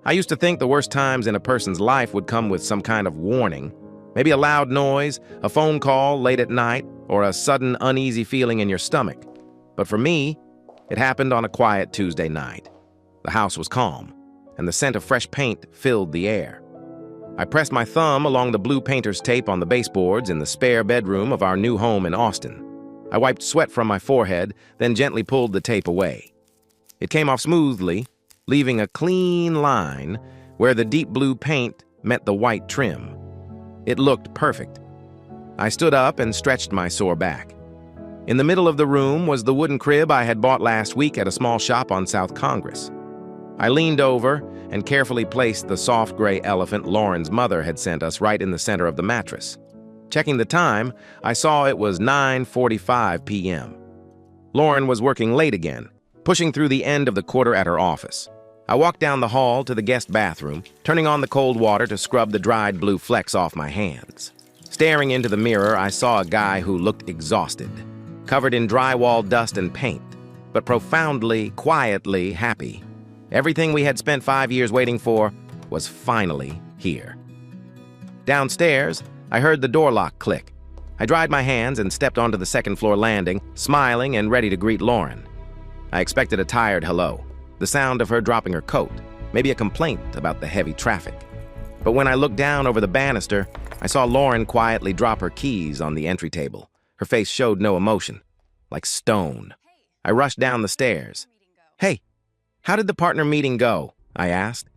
I used to think the worst times in a person's life would come with some kind of warning. Maybe a loud noise, a phone call late at night, or a sudden uneasy feeling in your stomach. But for me, it happened on a quiet Tuesday night. The house was calm, and the scent of fresh paint filled the air. I pressed my thumb along the blue painter's tape on the baseboards in the spare bedroom of our new home in Austin. I wiped sweat from my forehead, then gently pulled the tape away. It came off smoothly, leaving a clean line where the deep blue paint met the white trim. It looked perfect. I stood up and stretched my sore back. In the middle of the room was the wooden crib I had bought last week at a small shop on South Congress. I leaned over and carefully placed the soft gray elephant Lauren's mother had sent us right in the center of the mattress. Checking the time, I saw it was 9:45 p.m. Lauren was working late again, pushing through the end of the quarter at her office. I walked down the hall to the guest bathroom, turning on the cold water to scrub the dried blue flecks off my hands. Staring into the mirror, I saw a guy who looked exhausted, covered in drywall dust and paint, but profoundly, quietly happy. Everything we had spent 5 years waiting for was finally here. Downstairs, I heard the door lock click. I dried my hands and stepped onto the second-floor landing, smiling and ready to greet Lauren. I expected a tired hello, the sound of her dropping her coat, maybe a complaint about the heavy traffic. But when I looked down over the banister, I saw Lauren quietly drop her keys on the entry table. Her face showed no emotion, like stone. I rushed down the stairs. "Hey, how did the partner meeting go?" I asked.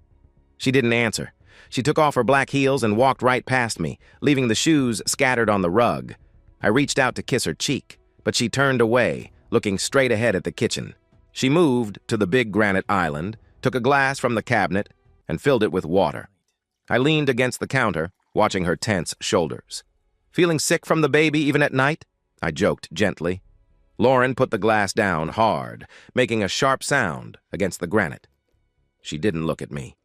She didn't answer. She took off her black heels and walked right past me, leaving the shoes scattered on the rug. I reached out to kiss her cheek, but she turned away, looking straight ahead at the kitchen. She moved to the big granite island, took a glass from the cabinet, and filled it with water. I leaned against the counter, watching her tense shoulders. "Feeling sick from the baby even at night?" I joked gently. Lauren put the glass down hard, making a sharp sound against the granite. She didn't look at me.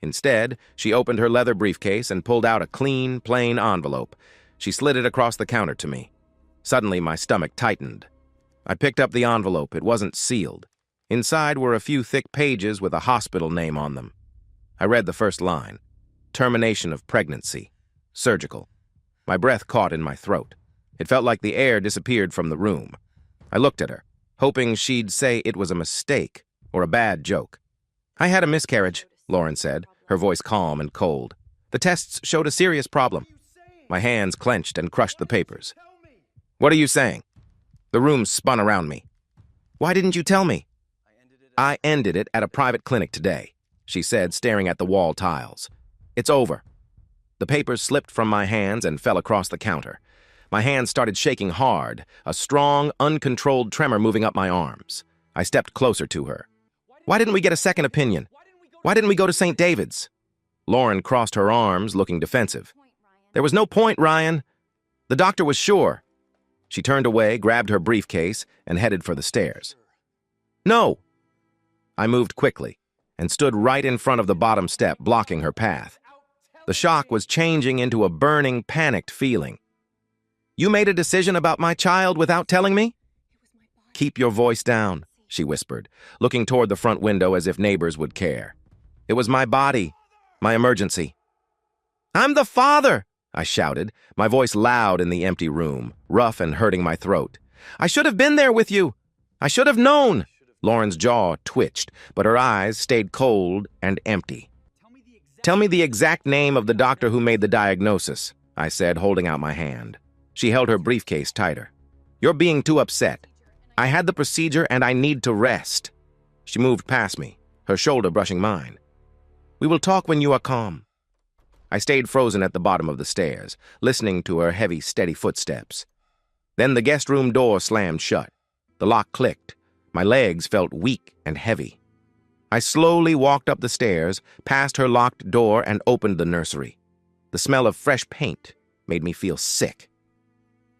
Instead, she opened her leather briefcase and pulled out a clean, plain envelope. She slid it across the counter to me. Suddenly, my stomach tightened. I picked up the envelope. It wasn't sealed. Inside were a few thick pages with a hospital name on them. I read the first line: termination of pregnancy, surgical. My breath caught in my throat. It felt like the air disappeared from the room. I looked at her, hoping she'd say it was a mistake or a bad joke. "I had a miscarriage," Lauren said, her voice calm and cold. "The tests showed a serious problem." My hands clenched and crushed the papers. "What are you saying?" The room spun around me. "Why didn't you tell me?" "I ended it at a private clinic today," she said, staring at the wall tiles. "It's over." The papers slipped from my hands and fell across the counter. My hands started shaking hard, a strong, uncontrolled tremor moving up my arms. I stepped closer to her. "Why didn't we get a second opinion? Why didn't we go to St. David's?" Lauren crossed her arms, looking defensive. "There was no point, Ryan. The doctor was sure." She turned away, grabbed her briefcase, and headed for the stairs. "No!" I moved quickly and stood right in front of the bottom step, blocking her path. The shock was changing into a burning, panicked feeling. "You made a decision about my child without telling me?" "Keep your voice down," she whispered, looking toward the front window as if neighbors would care. "It was my body, my emergency." "I'm the father!" I shouted, my voice loud in the empty room, rough and hurting my throat. "I should have been there with you. I should have known." Lauren's jaw twitched, but her eyes stayed cold and empty. "Tell me the exact name of the doctor who made the diagnosis," I said, holding out my hand. She held her briefcase tighter. "You're being too upset. I had the procedure and I need to rest." She moved past me, her shoulder brushing mine. "We will talk when you are calm." I stayed frozen at the bottom of the stairs, listening to her heavy, steady footsteps. Then the guest room door slammed shut. The lock clicked. My legs felt weak and heavy. I slowly walked up the stairs, past her locked door, and opened the nursery. The smell of fresh paint made me feel sick.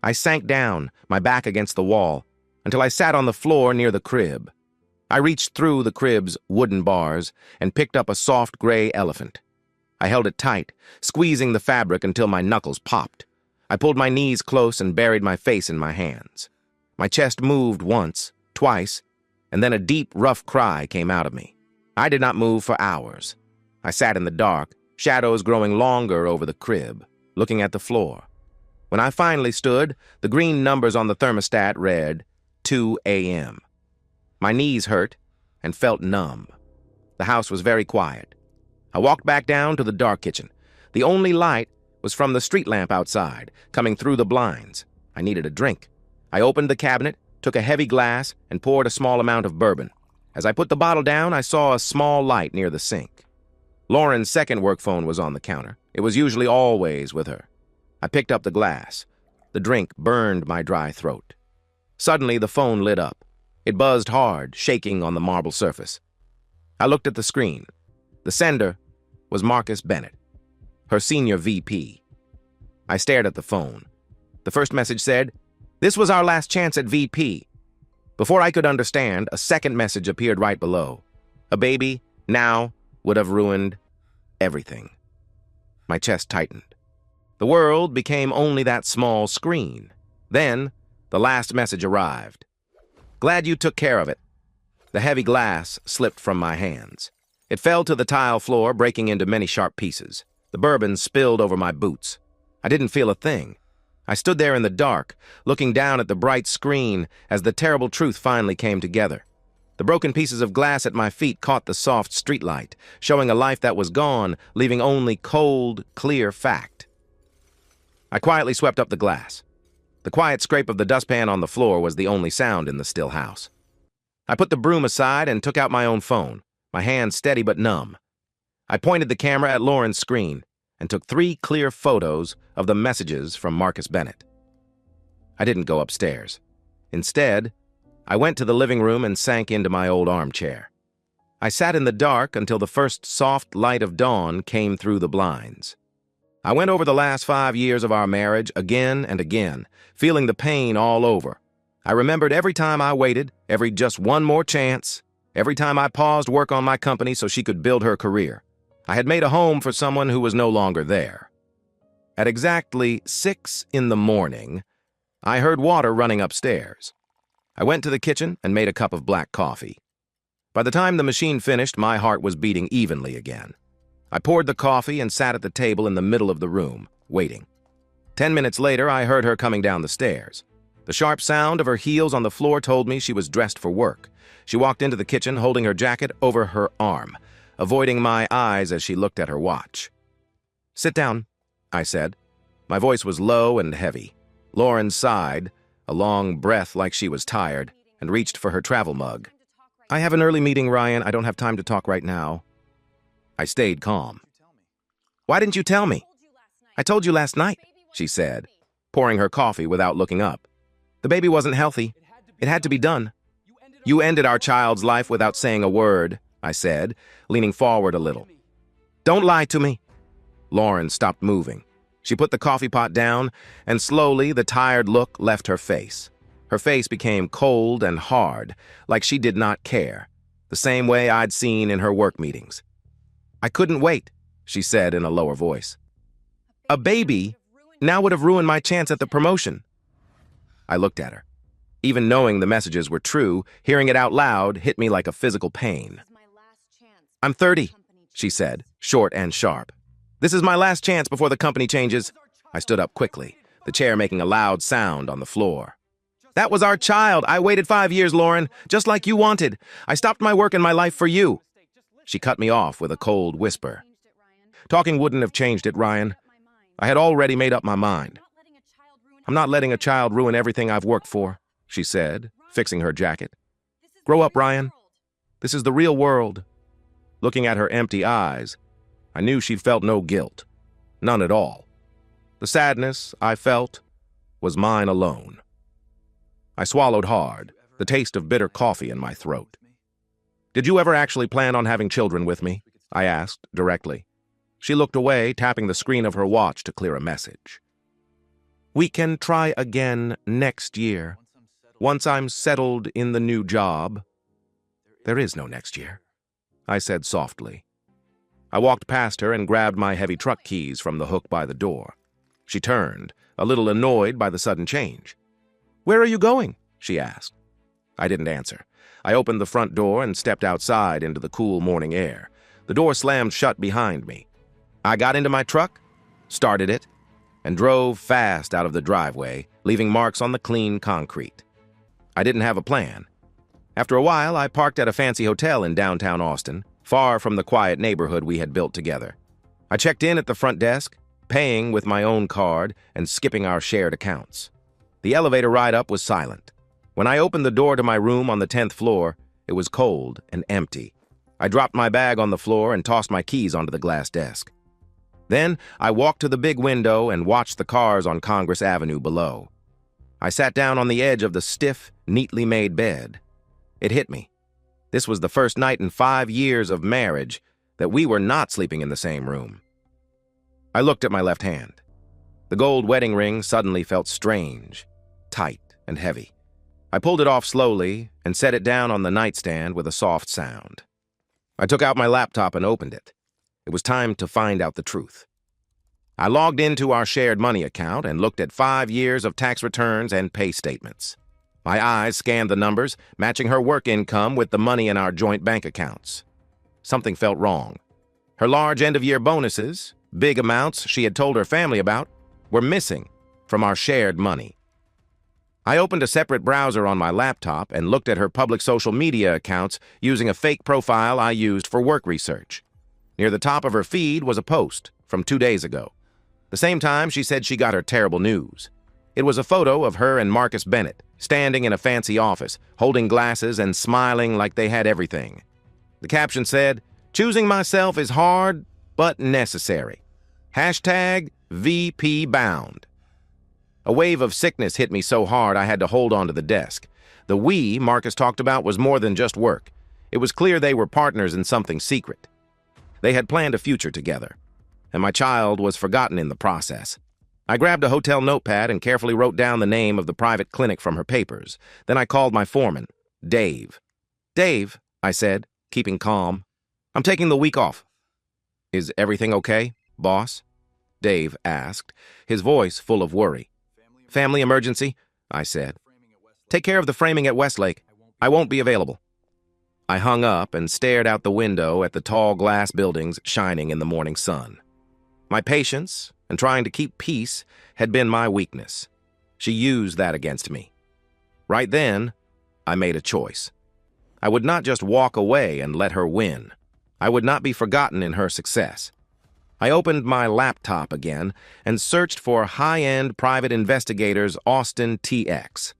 I sank down, my back against the wall, until I sat on the floor near the crib. I reached through the crib's wooden bars and picked up a soft gray elephant. I held it tight, squeezing the fabric until my knuckles popped. I pulled my knees close and buried my face in my hands. My chest moved once, twice, and then a deep, rough cry came out of me. I did not move for hours. I sat in the dark, shadows growing longer over the crib, looking at the floor. When I finally stood, the green numbers on the thermostat read 2 a.m. My knees hurt and felt numb. The house was very quiet. I walked back down to the dark kitchen. The only light was from the street lamp outside, coming through the blinds. I needed a drink. I opened the cabinet, took a heavy glass, and poured a small amount of bourbon. As I put the bottle down, I saw a small light near the sink. Lauren's second work phone was on the counter. It was usually always with her. I picked up the glass. The drink burned my dry throat. Suddenly, the phone lit up. It buzzed hard, shaking on the marble surface. I looked at the screen. The sender was Marcus Bennett, her senior VP. I stared at the phone. The first message said, "This was our last chance at VP." Before I could understand, a second message appeared right below. A baby, now, would have ruined everything. My chest tightened. The world became only that small screen. Then, the last message arrived. "Glad you took care of it." The heavy glass slipped from my hands. It fell to the tile floor, breaking into many sharp pieces. The bourbon spilled over my boots. I didn't feel a thing. I stood there in the dark, looking down at the bright screen as the terrible truth finally came together. The broken pieces of glass at my feet caught the soft streetlight, showing a life that was gone, leaving only cold, clear fact. I quietly swept up the glass. The quiet scrape of the dustpan on the floor was the only sound in the still house. I put the broom aside and took out my own phone, my hand steady but numb. I pointed the camera at Lauren's screen and took 3 clear photos of the messages from Marcus Bennett. I didn't go upstairs. Instead, I went to the living room and sank into my old armchair. I sat in the dark until the first soft light of dawn came through the blinds. I went over the last 5 years of our marriage again and again, feeling the pain all over. I remembered every time I waited, every just one more chance, every time I paused work on my company so she could build her career. I had made a home for someone who was no longer there. At exactly 6 in the morning, I heard water running upstairs. I went to the kitchen and made a cup of black coffee. By the time the machine finished, my heart was beating evenly again. I poured the coffee and sat at the table in the middle of the room, waiting. 10 minutes later, I heard her coming down the stairs. The sharp sound of her heels on the floor told me she was dressed for work. She walked into the kitchen holding her jacket over her arm, avoiding my eyes as she looked at her watch. "Sit down," I said. My voice was low and heavy. Lauren sighed, a long breath like she was tired, and reached for her travel mug. "I have an early meeting, Ryan. I don't have time to talk right now." I stayed calm. "Why didn't you tell me?" "I told you last night," she said, pouring her coffee without looking up. "The baby wasn't healthy. It had to be done." "You ended our child's life without saying a word," I said, leaning forward a little. "Don't lie to me." Lauren stopped moving. She put the coffee pot down, and slowly the tired look left her face. Her face became cold and hard, like she did not care, the same way I'd seen in her work meetings. "I couldn't wait," she said in a lower voice. "A baby now would have ruined my chance at the promotion." I looked at her. Even knowing the messages were true, hearing it out loud hit me like a physical pain. "I'm 30, she said, short and sharp. "This is my last chance before the company changes." I stood up quickly, the chair making a loud sound on the floor. "That was our child. I waited 5 years, Lauren, just like you wanted. I stopped my work and my life for you." She cut me off with a cold whisper. "Talking wouldn't have changed it, Ryan. I had already made up my mind." "I'm not letting a child ruin everything I've worked for," she said, fixing her jacket. "Grow up, Ryan. This is the real world." Looking at her empty eyes, I knew she felt no guilt. None at all. The sadness I felt was mine alone. I swallowed hard, the taste of bitter coffee in my throat. "Did you ever actually plan on having children with me?" I asked directly. She looked away, tapping the screen of her watch to clear a message. "We can try again next year. Once I'm settled in the new job." "There is no next year," I said softly. I walked past her and grabbed my heavy truck keys from the hook by the door. She turned, a little annoyed by the sudden change. "Where are you going?" she asked. I didn't answer. I opened the front door and stepped outside into the cool morning air. The door slammed shut behind me. I got into my truck, started it, and drove fast out of the driveway, leaving marks on the clean concrete. I didn't have a plan. After a while, I parked at a fancy hotel in downtown Austin, far from the quiet neighborhood we had built together. I checked in at the front desk, paying with my own card and skipping our shared accounts. The elevator ride up was silent. When I opened the door to my room on the 10th floor, it was cold and empty. I dropped my bag on the floor and tossed my keys onto the glass desk. Then I walked to the big window and watched the cars on Congress Avenue below. I sat down on the edge of the stiff, neatly made bed. It hit me. This was the first night in 5 years of marriage that we were not sleeping in the same room. I looked at my left hand. The gold wedding ring suddenly felt strange, tight, and heavy. I pulled it off slowly and set it down on the nightstand with a soft sound. I took out my laptop and opened it. It was time to find out the truth. I logged into our shared money account and looked at 5 years of tax returns and pay statements. My eyes scanned the numbers, matching her work income with the money in our joint bank accounts. Something felt wrong. Her large end-of-year bonuses, big amounts she had told her family about, were missing from our shared money. I opened a separate browser on my laptop and looked at her public social media accounts using a fake profile I used for work research. Near the top of her feed was a post from 2 days ago. The same time she said she got her terrible news. It was a photo of her and Marcus Bennett, standing in a fancy office, holding glasses and smiling like they had everything. The caption said, "Choosing myself is hard, but necessary. Hashtag VP bound." A wave of sickness hit me so hard I had to hold onto the desk. The we Marcus talked about was more than just work. It was clear they were partners in something secret. They had planned a future together, and my child was forgotten in the process. I grabbed a hotel notepad and carefully wrote down the name of the private clinic from her papers. Then I called my foreman, Dave. "Dave," I said, keeping calm, "I'm taking the week off." "Is everything okay, boss?" Dave asked, his voice full of worry. "Family emergency," I said. "Take care of the framing at Westlake. I won't be available." I hung up and stared out the window at the tall glass buildings shining in the morning sun. My patience and trying to keep peace had been my weakness. She used that against me. Right then, I made a choice. I would not just walk away and let her win. I would not be forgotten in her success. I opened my laptop again and searched for high-end private investigators Austin TX.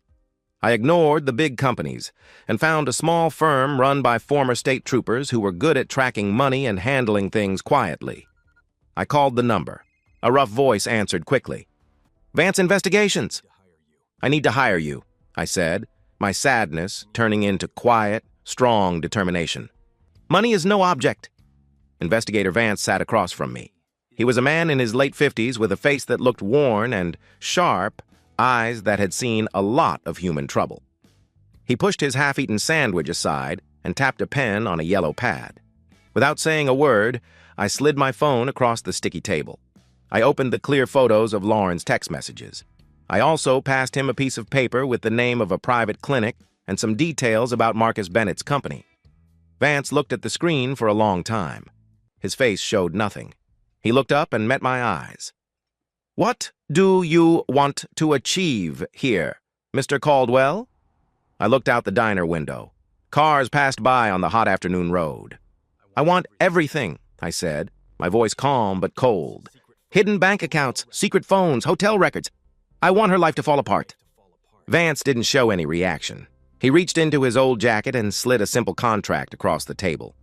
I ignored the big companies and found a small firm run by former state troopers who were good at tracking money and handling things quietly. I called the number. A rough voice answered quickly. "Vance Investigations." "I need to hire you," I said, my sadness turning into quiet, strong determination. "Money is no object." Investigator Vance sat across from me. He was a man in his late 50s with a face that looked worn and sharp, eyes that had seen a lot of human trouble. He pushed his half-eaten sandwich aside and tapped a pen on a yellow pad. Without saying a word, I slid my phone across the sticky table. I opened the clear photos of Lauren's text messages. I also passed him a piece of paper with the name of a private clinic and some details about Marcus Bennett's company. Vance looked at the screen for a long time. His face showed nothing. He looked up and met my eyes. "What do you want to achieve here, Mr. Caldwell?" I looked out the diner window. Cars passed by on the hot afternoon road. "I want everything," I said, my voice calm but cold. "Hidden bank accounts, secret phones, hotel records. I want her life to fall apart." Vance didn't show any reaction. He reached into his old jacket and slid a simple contract across the table.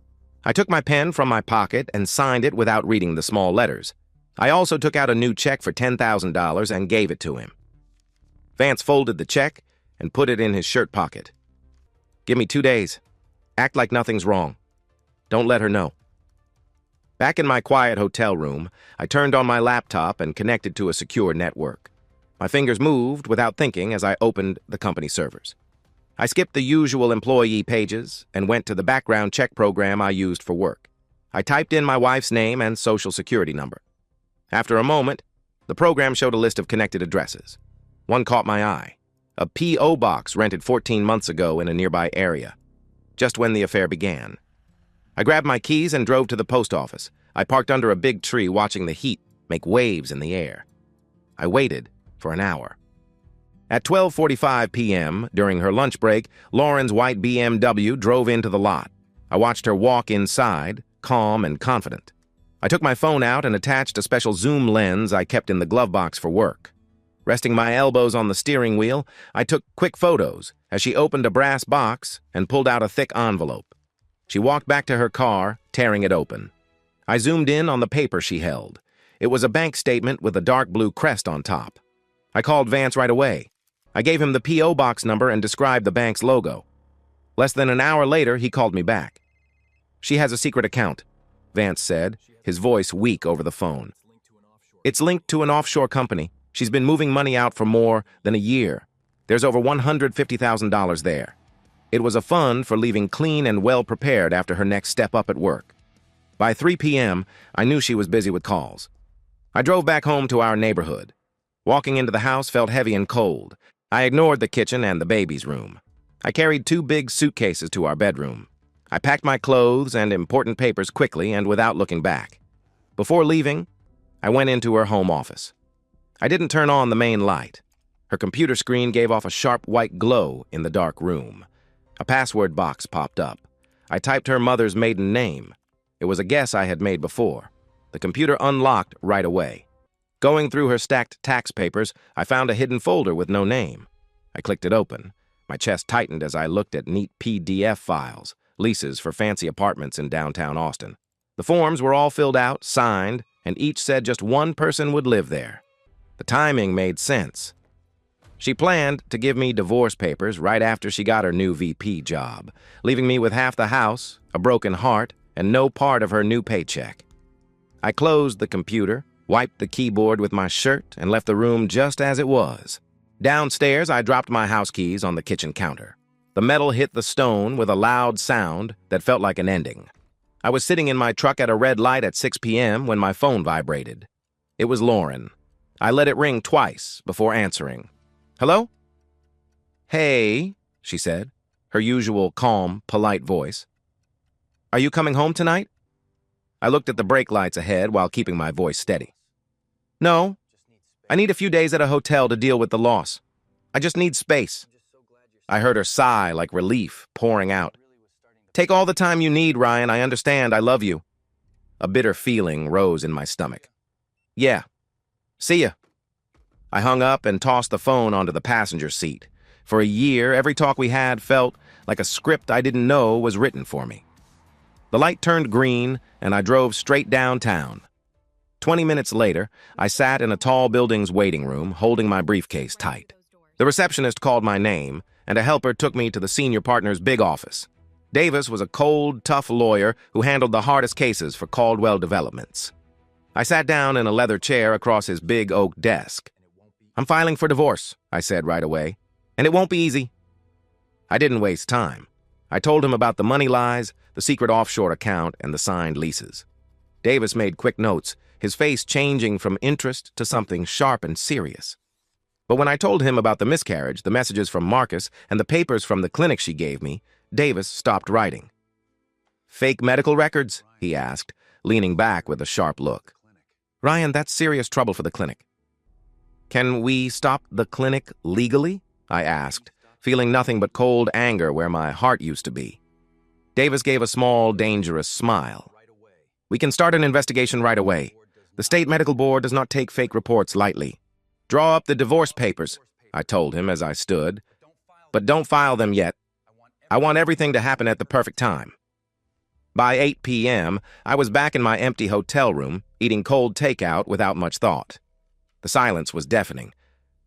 I took my pen from my pocket and signed it without reading the small letters. I also took out a new check for $10,000 and gave it to him. Vance folded the check and put it in his shirt pocket. "Give me 2 days. Act like nothing's wrong. Don't let her know." Back in my quiet hotel room, I turned on my laptop and connected to a secure network. My fingers moved without thinking as I opened the company servers. I skipped the usual employee pages and went to the background check program I used for work. I typed in my wife's name and social security number. After a moment, the program showed a list of connected addresses. One caught my eye, a P.O. box rented 14 months ago in a nearby area, just when the affair began. I grabbed my keys and drove to the post office. I parked under a big tree watching the heat make waves in the air. I waited for an hour. At 12:45 p.m., during her lunch break, Lauren's white BMW drove into the lot. I watched her walk inside, calm and confident. I took my phone out and attached a special zoom lens I kept in the glove box for work. Resting my elbows on the steering wheel, I took quick photos as she opened a brass box and pulled out a thick envelope. She walked back to her car, tearing it open. I zoomed in on the paper she held. It was a bank statement with a dark blue crest on top. I called Vance right away. I gave him the P.O. box number and described the bank's logo. Less than an hour later, he called me back. "She has a secret account," Vance said, his voice weak over the phone. "It's linked to an offshore company. She's been moving money out for more than a year. There's over $150,000 there. It was a fund for leaving clean and well-prepared after her next step up at work." By 3 p.m., I knew she was busy with calls. I drove back home to our neighborhood. Walking into the house felt heavy and cold. I ignored the kitchen and the baby's room. I carried 2 big suitcases to our bedroom. I packed my clothes and important papers quickly and without looking back. Before leaving, I went into her home office. I didn't turn on the main light. Her computer screen gave off a sharp white glow in the dark room. A password box popped up. I typed her mother's maiden name. It was a guess I had made before. The computer unlocked right away. Going through her stacked tax papers, I found a hidden folder with no name. I clicked it open. My chest tightened as I looked at neat PDF files, leases for fancy apartments in downtown Austin. The forms were all filled out, signed, and each said just one person would live there. The timing made sense. She planned to give me divorce papers right after she got her new VP job, leaving me with half the house, a broken heart, and no part of her new paycheck. I closed the computer, wiped the keyboard with my shirt, and left the room just as it was. Downstairs, I dropped my house keys on the kitchen counter. The metal hit the stone with a loud sound that felt like an ending. I was sitting in my truck at a red light at 6 p.m. when my phone vibrated. It was Lauren. I let it ring twice before answering. "Hello?" "Hey," she said, her usual calm, polite voice. "Are you coming home tonight?" I looked at the brake lights ahead while keeping my voice steady. "No. I need a few days at a hotel to deal with the loss. I just need space." I heard her sigh like relief pouring out. "Take all the time you need, Ryan. I understand. I love you." A bitter feeling rose in my stomach. "Yeah. See ya." I hung up and tossed the phone onto the passenger seat. For a year, every talk we had felt like a script I didn't know was written for me. The light turned green, and I drove straight downtown. 20 minutes later, I sat in a tall building's waiting room, holding my briefcase tight. The receptionist called my name, and a helper took me to the senior partner's big office. Davis was a cold, tough lawyer who handled the hardest cases for Caldwell developments. I sat down in a leather chair across his big oak desk. "I'm filing for divorce," I said right away, "and it won't be easy." I didn't waste time. I told him about the money lies, the secret offshore account, and the signed leases. Davis made quick notes, his face changing from interest to something sharp and serious. But when I told him about the miscarriage, the messages from Marcus, and the papers from the clinic she gave me, Davis stopped writing. "Fake medical records?" he asked, leaning back with a sharp look. "Ryan, that's serious trouble for the clinic." "Can we stop the clinic legally?" I asked, feeling nothing but cold anger where my heart used to be. Davis gave a small, dangerous smile. "We can start an investigation right away. The state medical board does not take fake reports lightly. Draw up the divorce papers," I told him as I stood. "But don't file them yet. I want everything to happen at the perfect time." By 8 p.m., I was back in my empty hotel room, eating cold takeout without much thought. The silence was deafening.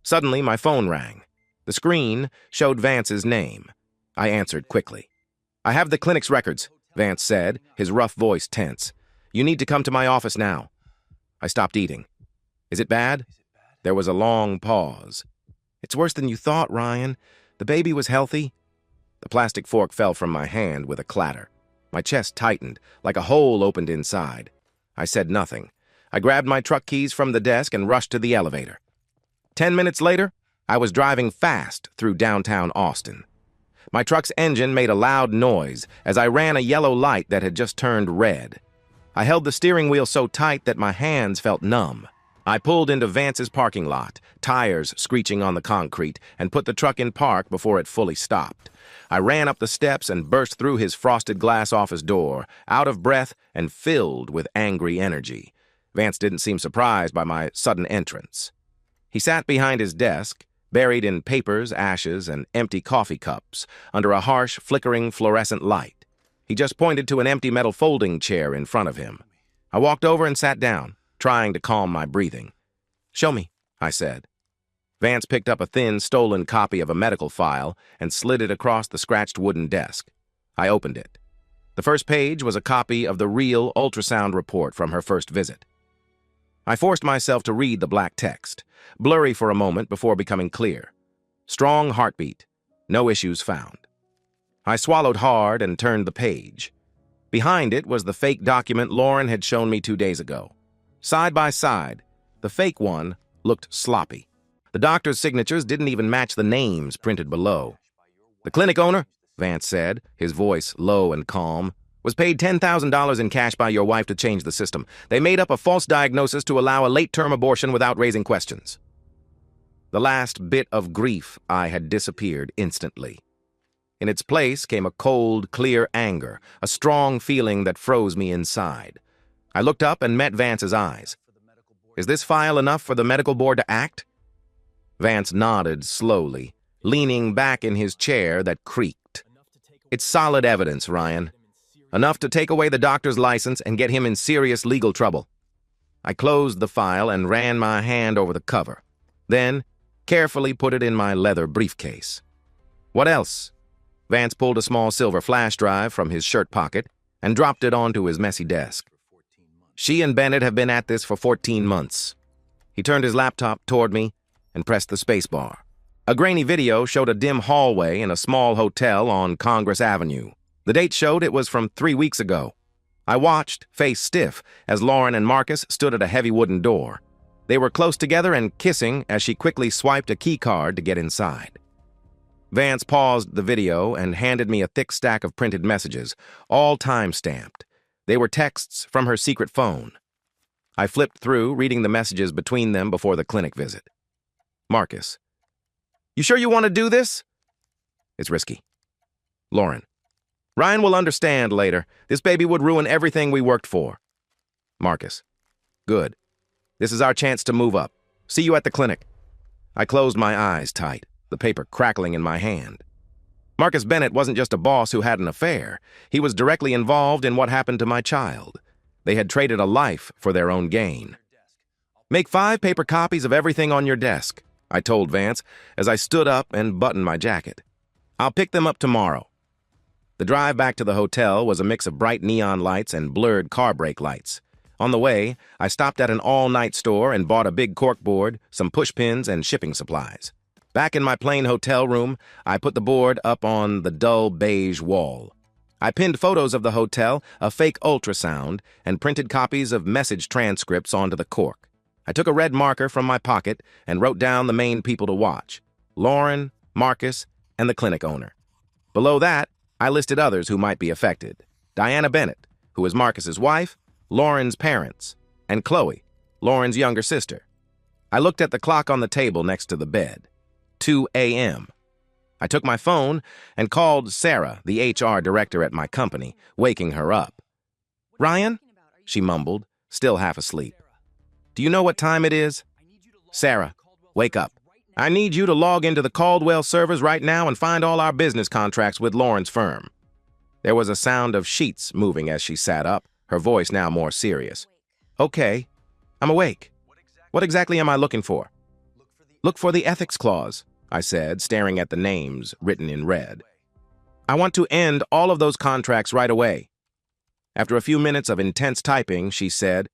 Suddenly, my phone rang. The screen showed Vance's name. I answered quickly. "I have the clinic's records," Vance said, his rough voice tense. "You need to come to my office now." I stopped eating. "Is it bad?" There was a long pause. "It's worse than you thought, Ryan. The baby was healthy." The plastic fork fell from my hand with a clatter. My chest tightened, like a hole opened inside. I said nothing. I grabbed my truck keys from the desk and rushed to the elevator. 10 minutes later, I was driving fast through downtown Austin. My truck's engine made a loud noise as I ran a yellow light that had just turned red. I held the steering wheel so tight that my hands felt numb. I pulled into Vance's parking lot, tires screeching on the concrete, and put the truck in park before it fully stopped. I ran up the steps and burst through his frosted glass office door, out of breath and filled with angry energy. Vance didn't seem surprised by my sudden entrance. He sat behind his desk, buried in papers, ashes, and empty coffee cups, under a harsh, flickering fluorescent light. He just pointed to an empty metal folding chair in front of him. I walked over and sat down, trying to calm my breathing. "Show me," I said. Vance picked up a thin, stolen copy of a medical file and slid it across the scratched wooden desk. I opened it. The first page was a copy of the real ultrasound report from her first visit. I forced myself to read the black text, blurry for a moment before becoming clear. Strong heartbeat, no issues found. I swallowed hard and turned the page. Behind it was the fake document Lauren had shown me 2 days ago. Side by side, the fake one looked sloppy. The doctor's signatures didn't even match the names printed below. "The clinic owner," Vance said, his voice low and calm, "was paid $10,000 in cash by your wife to change the system. They made up a false diagnosis to allow a late-term abortion without raising questions." The last bit of grief I had disappeared instantly. In its place came a cold, clear anger, a strong feeling that froze me inside. I looked up and met Vance's eyes. "Is this file enough for the medical board to act?" Vance nodded slowly, leaning back in his chair that creaked. "It's solid evidence, Ryan. Enough to take away the doctor's license and get him in serious legal trouble." I closed the file and ran my hand over the cover, then carefully put it in my leather briefcase. "What else?" Vance pulled a small silver flash drive from his shirt pocket and dropped it onto his messy desk. "She and Bennett have been at this for 14 months. He turned his laptop toward me and pressed the spacebar. A grainy video showed a dim hallway in a small hotel on Congress Avenue. The date showed it was from 3 weeks ago. I watched, face stiff, as Lauren and Marcus stood at a heavy wooden door. They were close together and kissing as she quickly swiped a key card to get inside. Vance paused the video and handed me a thick stack of printed messages, all time-stamped. They were texts from her secret phone. I flipped through, reading the messages between them before the clinic visit. Marcus: "You sure you want to do this?" "It's risky." Lauren: "Ryan will understand later. This baby would ruin everything we worked for." Marcus: "Good. This is our chance to move up. See you at the clinic." I closed my eyes tight, the paper crackling in my hand. Marcus Bennett wasn't just a boss who had an affair. He was directly involved in what happened to my child. They had traded a life for their own gain. "Make 5 paper copies of everything on your desk," I told Vance as I stood up and buttoned my jacket. "I'll pick them up tomorrow." The drive back to the hotel was a mix of bright neon lights and blurred car brake lights. On the way, I stopped at an all-night store and bought a big corkboard, some pushpins, and shipping supplies. Back in my plain hotel room, I put the board up on the dull beige wall. I pinned photos of the hotel, a fake ultrasound, and printed copies of message transcripts onto the cork. I took a red marker from my pocket and wrote down the main people to watch: Lauren, Marcus, and the clinic owner. Below that, I listed others who might be affected: Diana Bennett, who is Marcus's wife, Lauren's parents, and Chloe, Lauren's younger sister. I looked at the clock on the table next to the bed. 2 a.m. I took my phone and called Sarah, the HR director at my company, waking her up. "Ryan?" she mumbled, still half asleep. "Do you know what time it is?" "Sarah, wake up. I need you to log into the Caldwell servers right now and find all our business contracts with Lauren's firm." There was a sound of sheets moving as she sat up, her voice now more serious. "Okay, I'm awake. What exactly am I looking for?" "Look for the ethics clause," I said, staring at the names written in red. "I want to end all of those contracts right away." After a few minutes of intense typing, she said,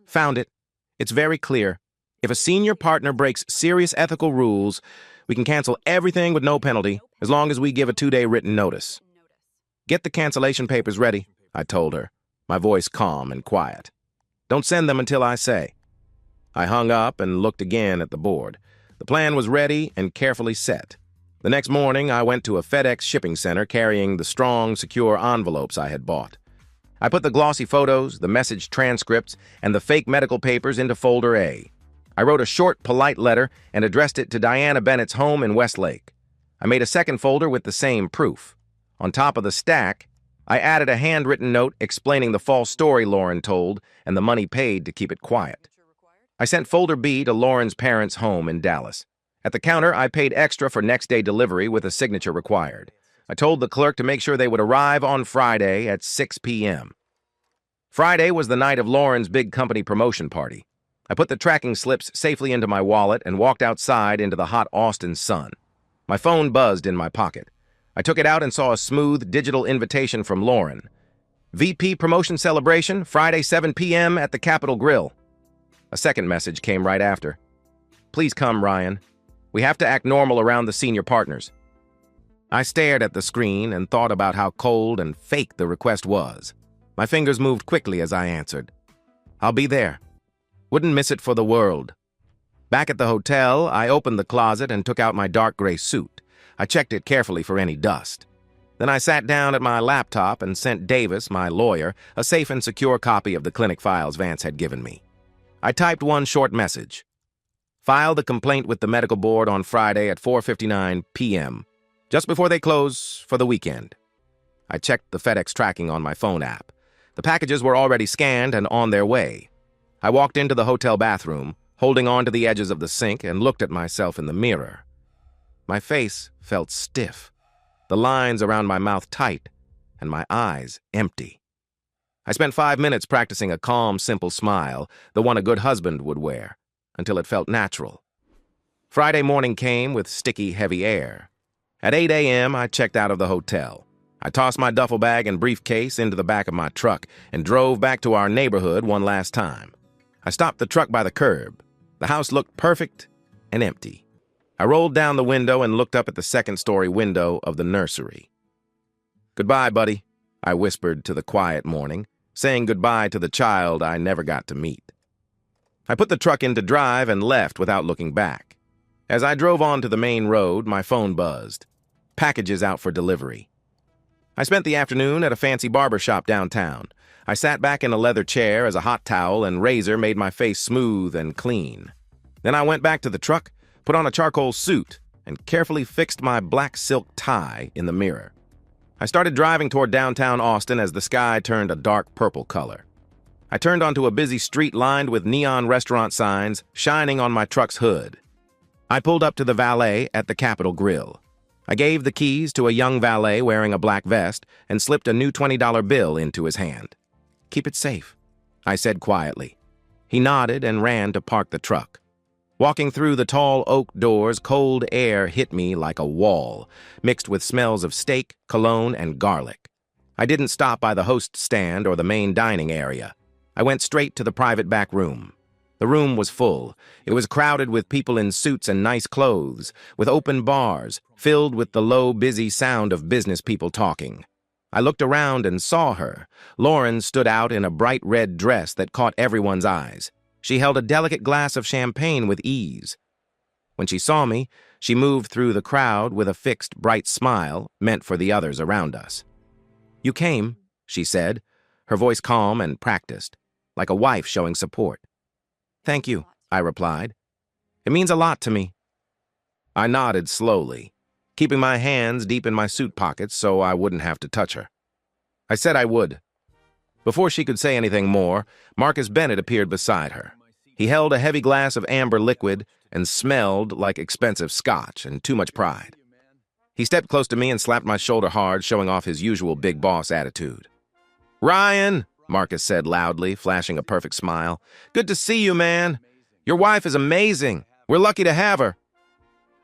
"Found it. It's very clear. If a senior partner breaks serious ethical rules, we can cancel everything with no penalty, as long as we give a 2-day written notice." "Get the cancellation papers ready," I told her, my voice calm and quiet. "Don't send them until I say." I hung up and looked again at the board. The plan was ready and carefully set. The next morning, I went to a FedEx shipping center carrying the strong, secure envelopes I had bought. I put the glossy photos, the message transcripts, and the fake medical papers into folder A. I wrote a short, polite letter and addressed it to Diana Bennett's home in Westlake. I made a second folder with the same proof. On top of the stack, I added a handwritten note explaining the false story Lauren told and the money paid to keep it quiet. I sent folder B to Lauren's parents' home in Dallas. At the counter, I paid extra for next-day delivery with a signature required. I told the clerk to make sure they would arrive on Friday at 6 p.m. Friday was the night of Lauren's big company promotion party. I put the tracking slips safely into my wallet and walked outside into the hot Austin sun. My phone buzzed in my pocket. I took it out and saw a smooth digital invitation from Lauren. VP promotion celebration, Friday 7 p.m. at the Capitol Grill. A second message came right after. Please come, Ryan. We have to act normal around the senior partners. I stared at the screen and thought about how cold and fake the request was. My fingers moved quickly as I answered. I'll be there. Wouldn't miss it for the world. Back at the hotel, I opened the closet and took out my dark gray suit. I checked it carefully for any dust. Then I sat down at my laptop and sent Davis, my lawyer, a safe and secure copy of the clinic files Vance had given me. I typed one short message. File the complaint with the medical board on Friday at 4:59 p.m., just before they close for the weekend. I checked the FedEx tracking on my phone app. The packages were already scanned and on their way. I walked into the hotel bathroom, holding on to the edges of the sink, and looked at myself in the mirror. My face felt stiff, the lines around my mouth tight, and my eyes empty. I spent 5 minutes practicing a calm, simple smile, the one a good husband would wear, until it felt natural. Friday morning came with sticky, heavy air. At 8 a.m., I checked out of the hotel. I tossed my duffel bag and briefcase into the back of my truck and drove back to our neighborhood one last time. I stopped the truck by the curb. The house looked perfect and empty. I rolled down the window and looked up at the second-story window of the nursery. Goodbye, buddy, I whispered to the quiet morning, saying goodbye to the child I never got to meet. I put the truck into drive and left without looking back. As I drove onto the main road, my phone buzzed. Packages out for delivery. I spent the afternoon at a fancy barber shop downtown. I sat back in a leather chair as a hot towel and razor made my face smooth and clean. Then I went back to the truck, put on a charcoal suit, and carefully fixed my black silk tie in the mirror. I started driving toward downtown Austin as the sky turned a dark purple color. I turned onto a busy street lined with neon restaurant signs shining on my truck's hood. I pulled up to the valet at the Capitol Grill. I gave the keys to a young valet wearing a black vest and slipped a new $20 bill into his hand. Keep it safe, I said quietly. He nodded and ran to park the truck. Walking through the tall oak doors, cold air hit me like a wall, mixed with smells of steak, cologne, and garlic. I didn't stop by the host stand or the main dining area. I went straight to the private back room. The room was full. It was crowded with people in suits and nice clothes, with open bars, filled with the low, busy sound of business people talking. I looked around and saw her. Lauren stood out in a bright red dress that caught everyone's eyes. She held a delicate glass of champagne with ease. When she saw me, she moved through the crowd with a fixed, bright smile meant for the others around us. "You came," she said, her voice calm and practiced, like a wife showing support. "Thank you," I replied. "It means a lot to me." I nodded slowly, keeping my hands deep in my suit pockets so I wouldn't have to touch her. I said I would. Before she could say anything more, Marcus Bennett appeared beside her. He held a heavy glass of amber liquid and smelled like expensive scotch and too much pride. He stepped close to me and slapped my shoulder hard, showing off his usual big boss attitude. "Ryan," Marcus said loudly, flashing a perfect smile. "Good to see you, man. Your wife is amazing. We're lucky to have her."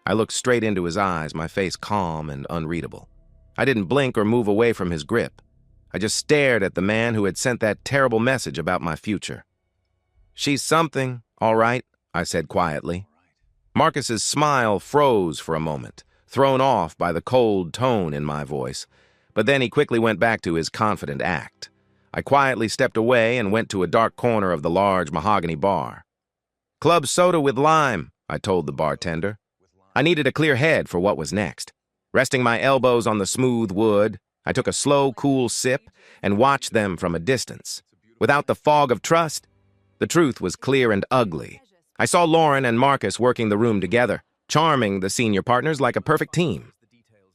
I looked straight into his eyes, my face calm and unreadable. I didn't blink or move away from his grip. I just stared at the man who had sent that terrible message about my future. "She's something, all right," I said quietly. Marcus's smile froze for a moment, thrown off by the cold tone in my voice, but then he quickly went back to his confident act. I quietly stepped away and went to a dark corner of the large mahogany bar. "Club soda with lime," I told the bartender. I needed a clear head for what was next. Resting my elbows on the smooth wood, I took a slow, cool sip and watched them from a distance. Without the fog of trust, the truth was clear and ugly. I saw Lauren and Marcus working the room together, charming the senior partners like a perfect team.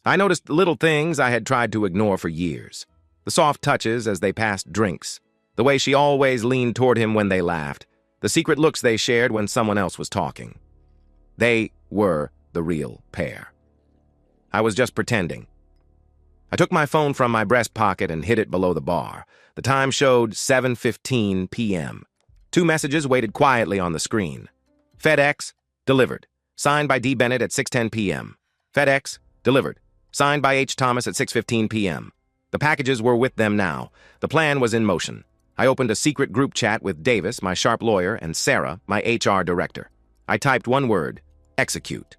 I noticed little things I had tried to ignore for years. The soft touches as they passed drinks, the way she always leaned toward him when they laughed, the secret looks they shared when someone else was talking. They were the real pair. I was just pretending. I took my phone from my breast pocket and hid it below the bar. The time showed 7:15 p.m. 2 messages waited quietly on the screen. FedEx, delivered. Signed by D. Bennett at 6:10 p.m. FedEx, delivered. Signed by H. Thomas at 6:15 p.m. The packages were with them now. The plan was in motion. I opened a secret group chat with Davis, my sharp lawyer, and Sarah, my HR director. I typed one word, execute.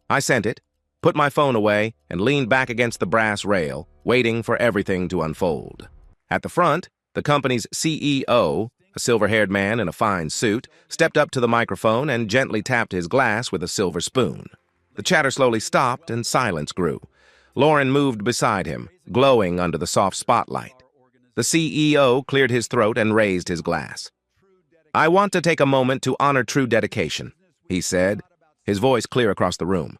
I sent it, put my phone away, and leaned back against the brass rail, waiting for everything to unfold. At the front, the company's CEO, a silver-haired man in a fine suit, stepped up to the microphone and gently tapped his glass with a silver spoon. The chatter slowly stopped and silence grew. Lauren moved beside him, glowing under the soft spotlight. The CEO cleared his throat and raised his glass. "I want to take a moment to honor true dedication," he said, his voice clear across the room.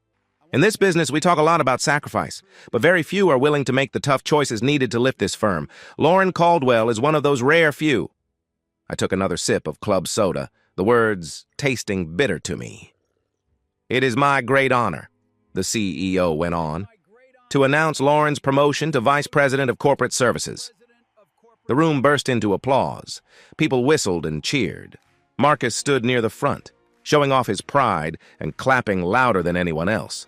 "In this business, we talk a lot about sacrifice, but very few are willing to make the tough choices needed to lift this firm. Lauren Caldwell is one of those rare few." I took another sip of club soda, the words tasting bitter to me. "It is my great honor," the CEO went on, "to announce Lauren's promotion to Vice President of Corporate Services." The room burst into applause. People whistled and cheered. Marcus stood near the front, showing off his pride and clapping louder than anyone else.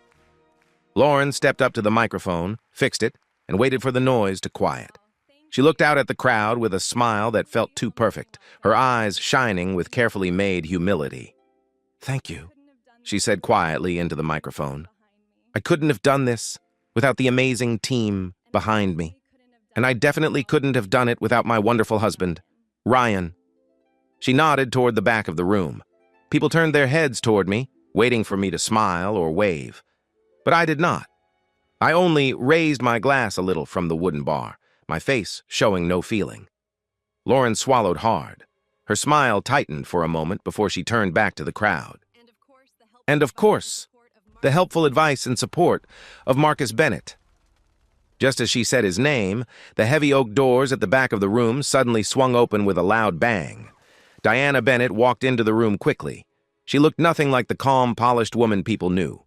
Lauren stepped up to the microphone, fixed it, and waited for the noise to quiet. She looked out at the crowd with a smile that felt too perfect, her eyes shining with carefully made humility. "Thank you," she said quietly into the microphone. "I couldn't have done this without the amazing team behind me. And I definitely couldn't have done it without my wonderful husband, Ryan." She nodded toward the back of the room. People turned their heads toward me, waiting for me to smile or wave. But I did not. I only raised my glass a little from the wooden bar, my face showing no feeling. Lauren swallowed hard. Her smile tightened for a moment before she turned back to the crowd. And of course, the helpful advice and support of Marcus Bennett. Just as she said his name, the heavy oak doors at the back of the room suddenly swung open with a loud bang. Diana Bennett walked into the room quickly. She looked nothing like the calm, polished woman people knew.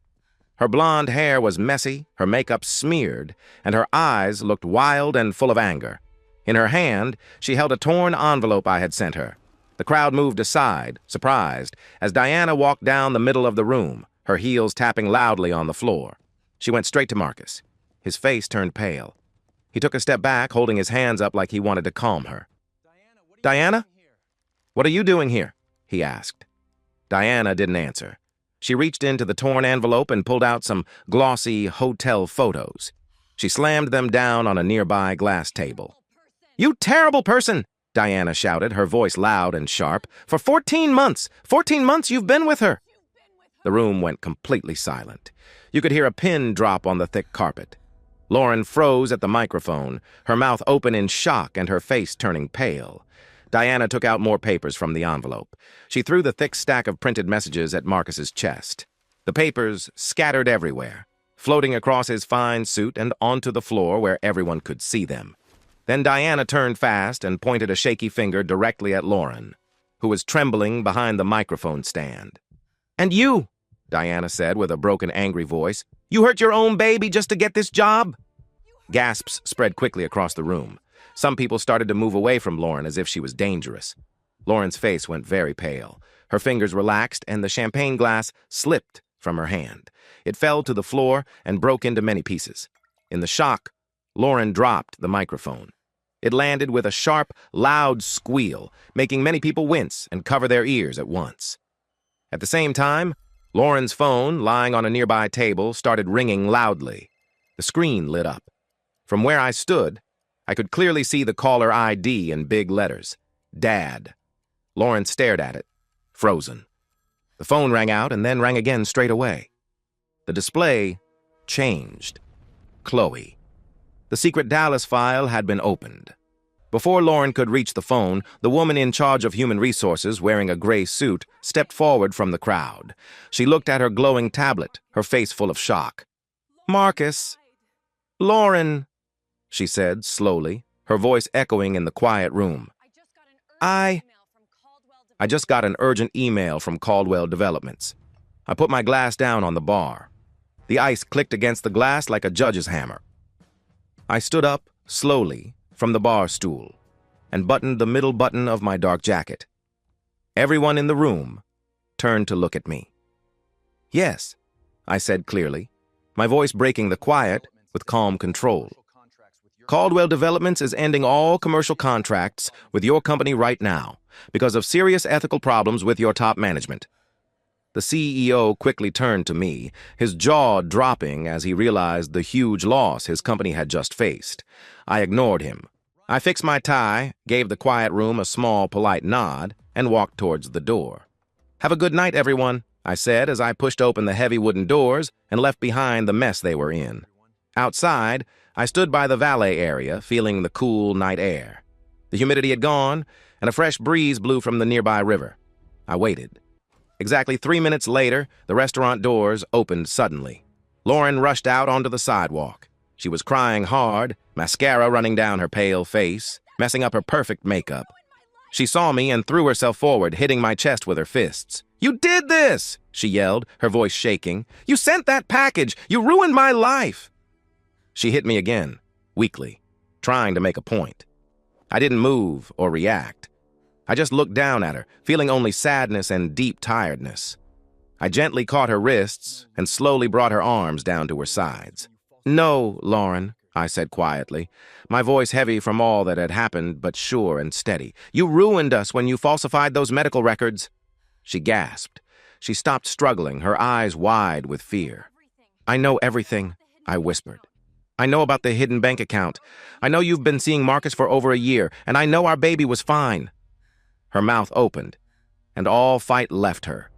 Her blonde hair was messy, her makeup smeared, and her eyes looked wild and full of anger. In her hand, she held a torn envelope I had sent her. The crowd moved aside, surprised, as Diana walked down the middle of the room, her heels tapping loudly on the floor. She went straight to Marcus. His face turned pale. He took a step back, holding his hands up like he wanted to calm her. "Diana? What are you doing here?" he asked. Diana didn't answer. She reached into the torn envelope and pulled out some glossy hotel photos. She slammed them down on a nearby glass table. "You terrible person!" Diana shouted, her voice loud and sharp. "For 14 months! 14 months you've been with her!" The room went completely silent. You could hear a pin drop on the thick carpet. Lauren froze at the microphone, her mouth open in shock and her face turning pale. Diana took out more papers from the envelope. She threw the thick stack of printed messages at Marcus's chest. The papers scattered everywhere, floating across his fine suit and onto the floor where everyone could see them. Then Diana turned fast and pointed a shaky finger directly at Lauren, who was trembling behind the microphone stand. "And you," Diana said with a broken, angry voice, "you hurt your own baby just to get this job?" Gasps spread quickly across the room. Some people started to move away from Lauren as if she was dangerous. Lauren's face went very pale. Her fingers relaxed, and the champagne glass slipped from her hand. It fell to the floor and broke into many pieces. In the shock, Lauren dropped the microphone. It landed with a sharp, loud squeal, making many people wince and cover their ears at once. At the same time, Lauren's phone, lying on a nearby table, started ringing loudly. The screen lit up. From where I stood, I could clearly see the caller ID in big letters. Dad. Lauren stared at it, frozen. The phone rang out and then rang again straight away. The display changed. Chloe. The secret Dallas file had been opened. Before Lauren could reach the phone, the woman in charge of human resources, wearing a gray suit, stepped forward from the crowd. She looked at her glowing tablet, her face full of shock. "Marcus. Lauren," she said slowly, her voice echoing in the quiet room. I just got an urgent email from Caldwell Developments. I put my glass down on the bar. The ice clicked against the glass like a judge's hammer. I stood up, slowly, from the bar stool, and buttoned the middle button of my dark jacket. Everyone in the room turned to look at me. "Yes," I said clearly, my voice breaking the quiet with calm control. "Caldwell Developments is ending all commercial contracts with your company right now because of serious ethical problems with your top management." The CEO quickly turned to me, his jaw dropping as he realized the huge loss his company had just faced. I ignored him. I fixed my tie, gave the quiet room a small, polite nod, and walked towards the door. "Have a good night, everyone," I said as I pushed open the heavy wooden doors and left behind the mess they were in. Outside, I stood by the valet area, feeling the cool night air. The humidity had gone, and a fresh breeze blew from the nearby river. I waited. Exactly 3 minutes later, the restaurant doors opened suddenly. Lauren rushed out onto the sidewalk. She was crying hard, mascara running down her pale face, messing up her perfect makeup. She saw me and threw herself forward, hitting my chest with her fists. "You did this!" she yelled, her voice shaking. "You sent that package! You ruined my life!" She hit me again, weakly, trying to make a point. I didn't move or react. I just looked down at her, feeling only sadness and deep tiredness. I gently caught her wrists and slowly brought her arms down to her sides. "No, Lauren," I said quietly, my voice heavy from all that had happened but sure and steady. "You ruined us when you falsified those medical records." She gasped. She stopped struggling, her eyes wide with fear. "I know everything," I whispered. "I know about the hidden bank account. I know you've been seeing Marcus for over a year, and I know our baby was fine." Her mouth opened, and all fight left her.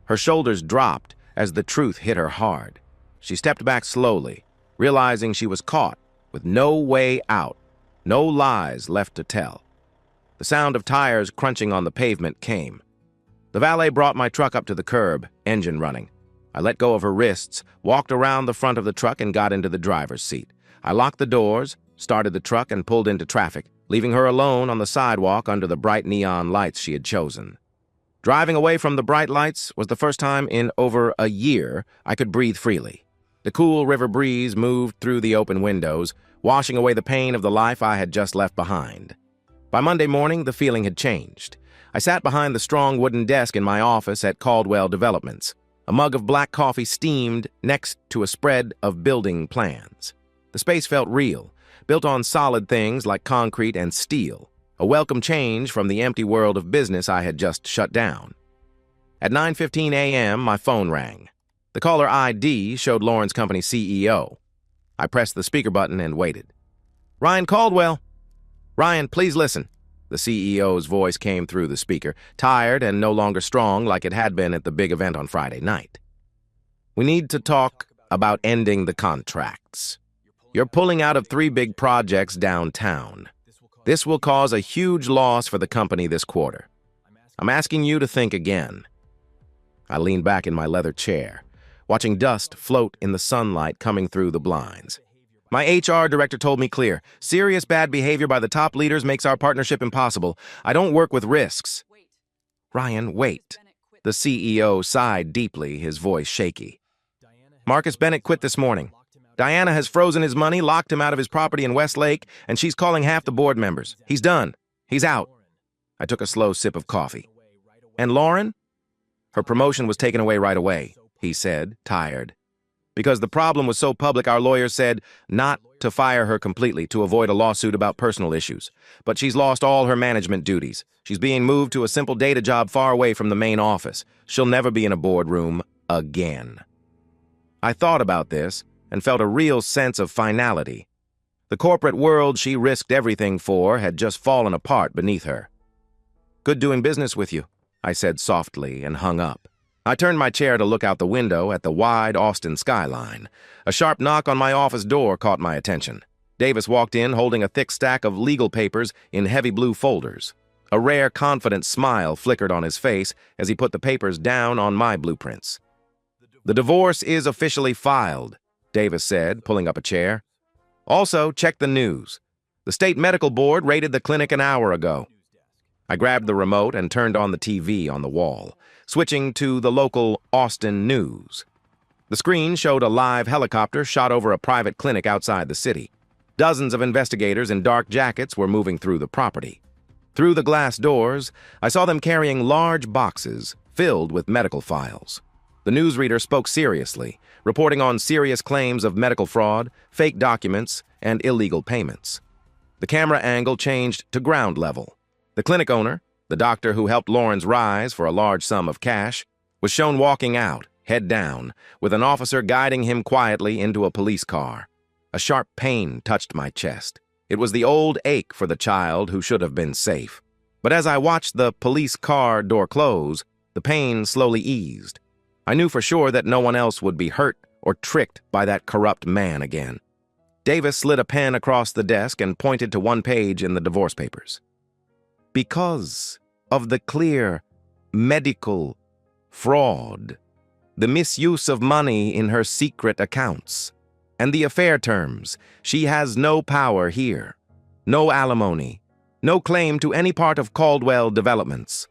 Her shoulders dropped as the truth hit her hard. She stepped back slowly, realizing she was caught with no way out, no lies left to tell. The sound of tires crunching on the pavement came. The valet brought my truck up to the curb, engine running. I let go of her wrists, walked around the front of the truck, and got into the driver's seat. I locked the doors, started the truck, and pulled into traffic, leaving her alone on the sidewalk under the bright neon lights she had chosen. Driving away from the bright lights was the first time in over a year I could breathe freely. The cool river breeze moved through the open windows, washing away the pain of the life I had just left behind. By Monday morning, the feeling had changed. I sat behind the strong wooden desk in my office at Caldwell Developments. A mug of black coffee steamed next to a spread of building plans. The space felt real, built on solid things like concrete and steel, a welcome change from the empty world of business I had just shut down. At 9:15 a.m., my phone rang. The caller ID showed Lauren's company CEO. I pressed the speaker button and waited. "Ryan Caldwell." "Ryan, please listen." The CEO's voice came through the speaker, tired and no longer strong like it had been at the big event on Friday night. "We need to talk about ending the contracts. You're pulling out of 3 big projects downtown. This will cause a huge loss for the company this quarter. I'm asking you to think again." I leaned back in my leather chair, watching dust float in the sunlight coming through the blinds. "My HR director told me clear. Serious bad behavior by the top leaders makes our partnership impossible. I don't work with risks." "Ryan, wait." The CEO sighed deeply, his voice shaky. "Marcus Bennett quit this morning. Diana has frozen his money, locked him out of his property in Westlake, and she's calling half the board members. He's done. He's out." I took a slow sip of coffee. "And Lauren?" "Her promotion was taken away right away," he said, tired. "Because the problem was so public, our lawyers said not to fire her completely to avoid a lawsuit about personal issues. But she's lost all her management duties. She's being moved to a simple data job far away from the main office. She'll never be in a boardroom again." I thought about this and felt a real sense of finality. The corporate world she risked everything for had just fallen apart beneath her. "Good doing business with you," I said softly and hung up. I turned my chair to look out the window at the wide Austin skyline. A sharp knock on my office door caught my attention. Davis walked in holding a thick stack of legal papers in heavy blue folders. A rare, confident smile flickered on his face as he put the papers down on my blueprints. "The divorce is officially filed," Davis said, pulling up a chair. "Also, check the news. The state medical board raided the clinic an hour ago." I grabbed the remote and turned on the TV on the wall, switching to the local Austin news. The screen showed a live helicopter shot over a private clinic outside the city. Dozens of investigators in dark jackets were moving through the property. Through the glass doors, I saw them carrying large boxes filled with medical files. The newsreader spoke seriously, reporting on serious claims of medical fraud, fake documents, and illegal payments. The camera angle changed to ground level. The clinic owner, the doctor who helped Lawrence rise for a large sum of cash, was shown walking out, head down, with an officer guiding him quietly into a police car. A sharp pain touched my chest. It was the old ache for the child who should have been safe. But as I watched the police car door close, the pain slowly eased. I knew for sure that no one else would be hurt or tricked by that corrupt man again. Davis slid a pen across the desk and pointed to one page in the divorce papers. "Because of the clear medical fraud, the misuse of money in her secret accounts, and the affair terms, she has no power here, no alimony, no claim to any part of Caldwell developments."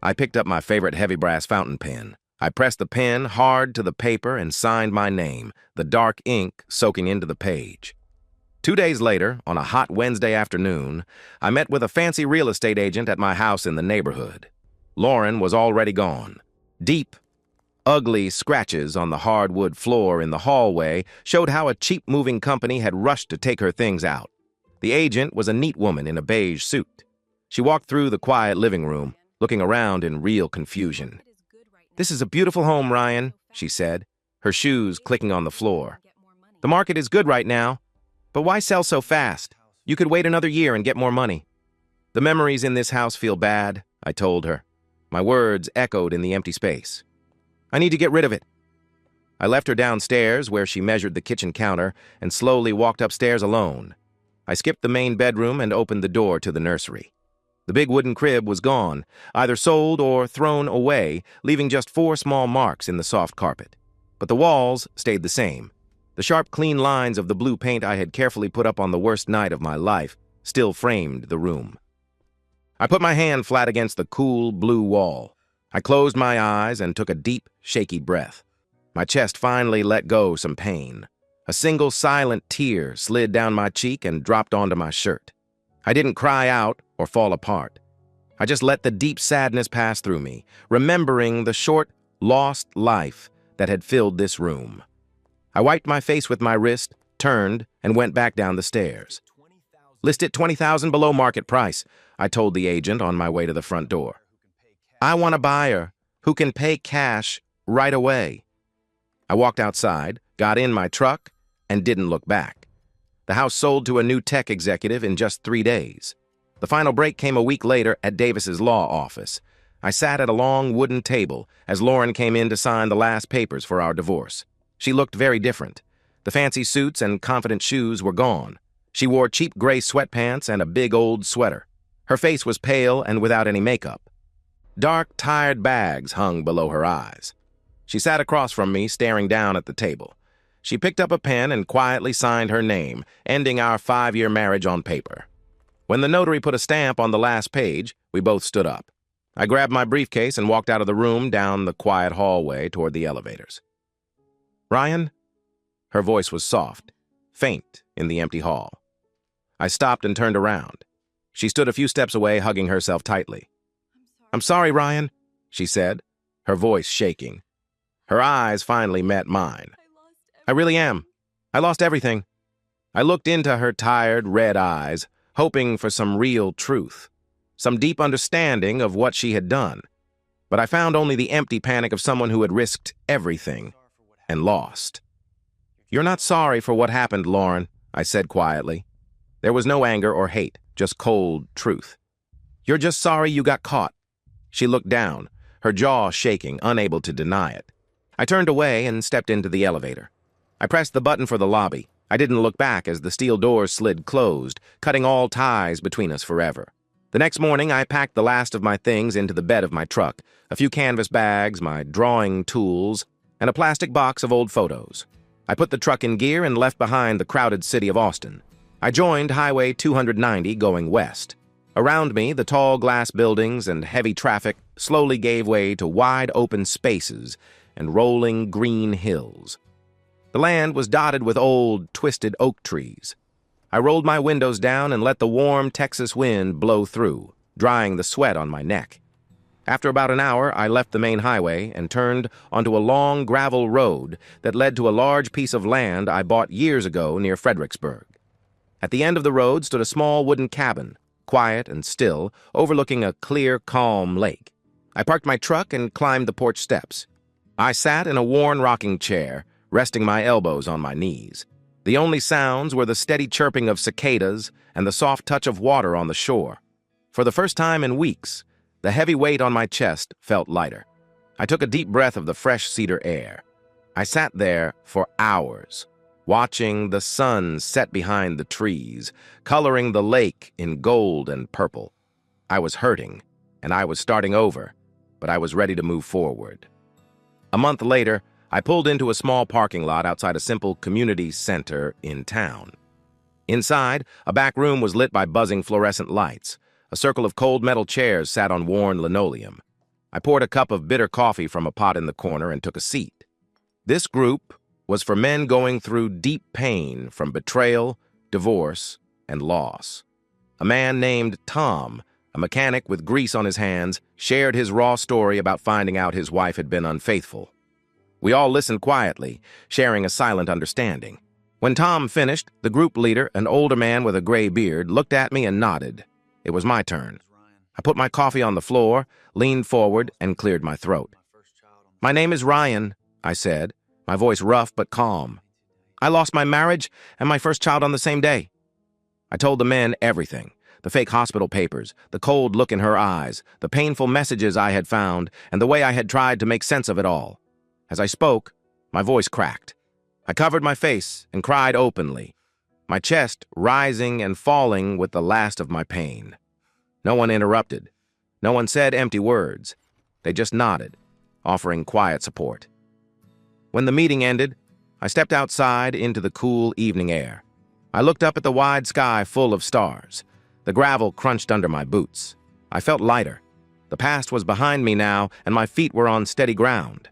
I picked up my favorite heavy brass fountain pen. I pressed the pen hard to the paper and signed my name, the dark ink soaking into the page. 2 days later, on a hot Wednesday afternoon, I met with a fancy real estate agent at my house in the neighborhood. Lauren was already gone. Deep, ugly scratches on the hardwood floor in the hallway showed how a cheap moving company had rushed to take her things out. The agent was a neat woman in a beige suit. She walked through the quiet living room, looking around in real confusion. "This is a beautiful home, Ryan," she said, her shoes clicking on the floor. "The market is good right now. But why sell so fast? You could wait another year and get more money." "The memories in this house feel bad," I told her. My words echoed in the empty space. "I need to get rid of it." I left her downstairs where she measured the kitchen counter and slowly walked upstairs alone. I skipped the main bedroom and opened the door to the nursery. The big wooden crib was gone, either sold or thrown away, leaving just 4 small marks in the soft carpet. But the walls stayed the same. The sharp, clean lines of the blue paint I had carefully put up on the worst night of my life still framed the room. I put my hand flat against the cool, blue wall. I closed my eyes and took a deep, shaky breath. My chest finally let go some pain. A single silent tear slid down my cheek and dropped onto my shirt. I didn't cry out or fall apart. I just let the deep sadness pass through me, remembering the short, lost life that had filled this room. I wiped my face with my wrist, turned, and went back down the stairs. "List it $20,000 below market price," I told the agent on my way to the front door. "I want a buyer who can pay cash right away." I walked outside, got in my truck, and didn't look back. The house sold to a new tech executive in just 3 days. The final break came a week later at Davis's law office. I sat at a long wooden table as Lauren came in to sign the last papers for our divorce. She looked very different. The fancy suits and confident shoes were gone. She wore cheap gray sweatpants and a big old sweater. Her face was pale and without any makeup. Dark, tired bags hung below her eyes. She sat across from me, staring down at the table. She picked up a pen and quietly signed her name, ending our 5-year marriage on paper. When the notary put a stamp on the last page, we both stood up. I grabbed my briefcase and walked out of the room down the quiet hallway toward the elevators. "Ryan?" Her voice was soft, faint in the empty hall. I stopped and turned around. She stood a few steps away, hugging herself tightly. "I'm sorry, Ryan," she said, her voice shaking. Her eyes finally met mine. "I really am. I lost everything." I looked into her tired, red eyes, hoping for some real truth, some deep understanding of what she had done. But I found only the empty panic of someone who had risked everything and lost. "You're not sorry for what happened, Lauren," I said quietly. There was no anger or hate, just cold truth. "You're just sorry you got caught." She looked down, her jaw shaking, unable to deny it. I turned away and stepped into the elevator. I pressed the button for the lobby. I didn't look back as the steel doors slid closed, cutting all ties between us forever. The next morning, I packed the last of my things into the bed of my truck, a few canvas bags, my drawing tools, and a plastic box of old photos. I put the truck in gear and left behind the crowded city of Austin. I joined Highway 290 going west. Around me, the tall glass buildings and heavy traffic slowly gave way to wide open spaces and rolling green hills. The land was dotted with old, twisted oak trees. I rolled my windows down and let the warm Texas wind blow through, drying the sweat on my neck. After about an hour, I left the main highway and turned onto a long gravel road that led to a large piece of land I bought years ago near Fredericksburg. At the end of the road stood a small wooden cabin, quiet and still, overlooking a clear, calm lake. I parked my truck and climbed the porch steps. I sat in a worn rocking chair, resting my elbows on my knees. The only sounds were the steady chirping of cicadas and the soft touch of water on the shore. For the first time in weeks, the heavy weight on my chest felt lighter. I took a deep breath of the fresh cedar air. I sat there for hours, watching the sun set behind the trees, coloring the lake in gold and purple. I was hurting, and I was starting over, but I was ready to move forward. A month later, I pulled into a small parking lot outside a simple community center in town. Inside, a back room was lit by buzzing fluorescent lights. A circle of cold metal chairs sat on worn linoleum. I poured a cup of bitter coffee from a pot in the corner and took a seat. This group was for men going through deep pain from betrayal, divorce, and loss. A man named Tom, a mechanic with grease on his hands, shared his raw story about finding out his wife had been unfaithful. We all listened quietly, sharing a silent understanding. When Tom finished, the group leader, an older man with a gray beard, looked at me and nodded. It was my turn. I put my coffee on the floor, leaned forward, and cleared my throat. "My name is Ryan," I said, my voice rough but calm. "I lost my marriage and my first child on the same day." I told the men everything. The fake hospital papers, the cold look in her eyes, the painful messages I had found, and the way I had tried to make sense of it all. As I spoke, my voice cracked. I covered my face and cried openly, my chest rising and falling with the last of my pain. No one interrupted. No one said empty words. They just nodded, offering quiet support. When the meeting ended, I stepped outside into the cool evening air. I looked up at the wide sky full of stars. The gravel crunched under my boots. I felt lighter. The past was behind me now, and my feet were on steady ground.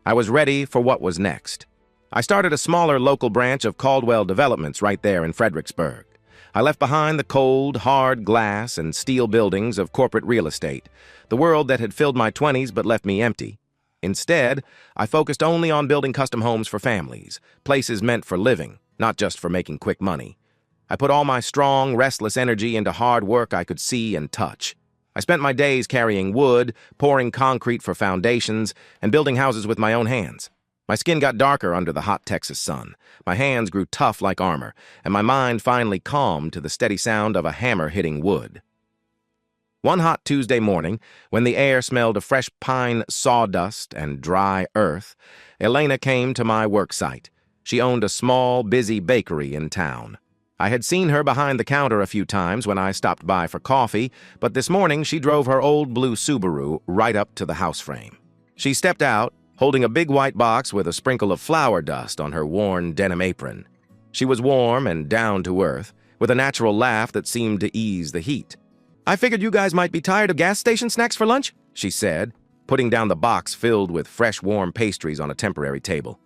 I was ready for what was next. I started a smaller local branch of Caldwell Developments right there in Fredericksburg. I left behind the cold, hard glass and steel buildings of corporate real estate, the world that had filled my 20s but left me empty. Instead, I focused only on building custom homes for families, places meant for living, not just for making quick money. I put all my strong, restless energy into hard work I could see and touch. I spent my days carrying wood, pouring concrete for foundations, and building houses with my own hands. My skin got darker under the hot Texas sun. My hands grew tough like armor, and my mind finally calmed to the steady sound of a hammer hitting wood. One hot Tuesday morning, when the air smelled of fresh pine sawdust and dry earth, Elena came to my work site. She owned a small, busy bakery in town. I had seen her behind the counter a few times when I stopped by for coffee, but this morning she drove her old blue Subaru right up to the house frame. She stepped out, holding a big white box with a sprinkle of flour dust on her worn denim apron. She was warm and down to earth, with a natural laugh that seemed to ease the heat. "I figured you guys might be tired of gas station snacks for lunch," she said, putting down the box filled with fresh, warm pastries on a temporary table.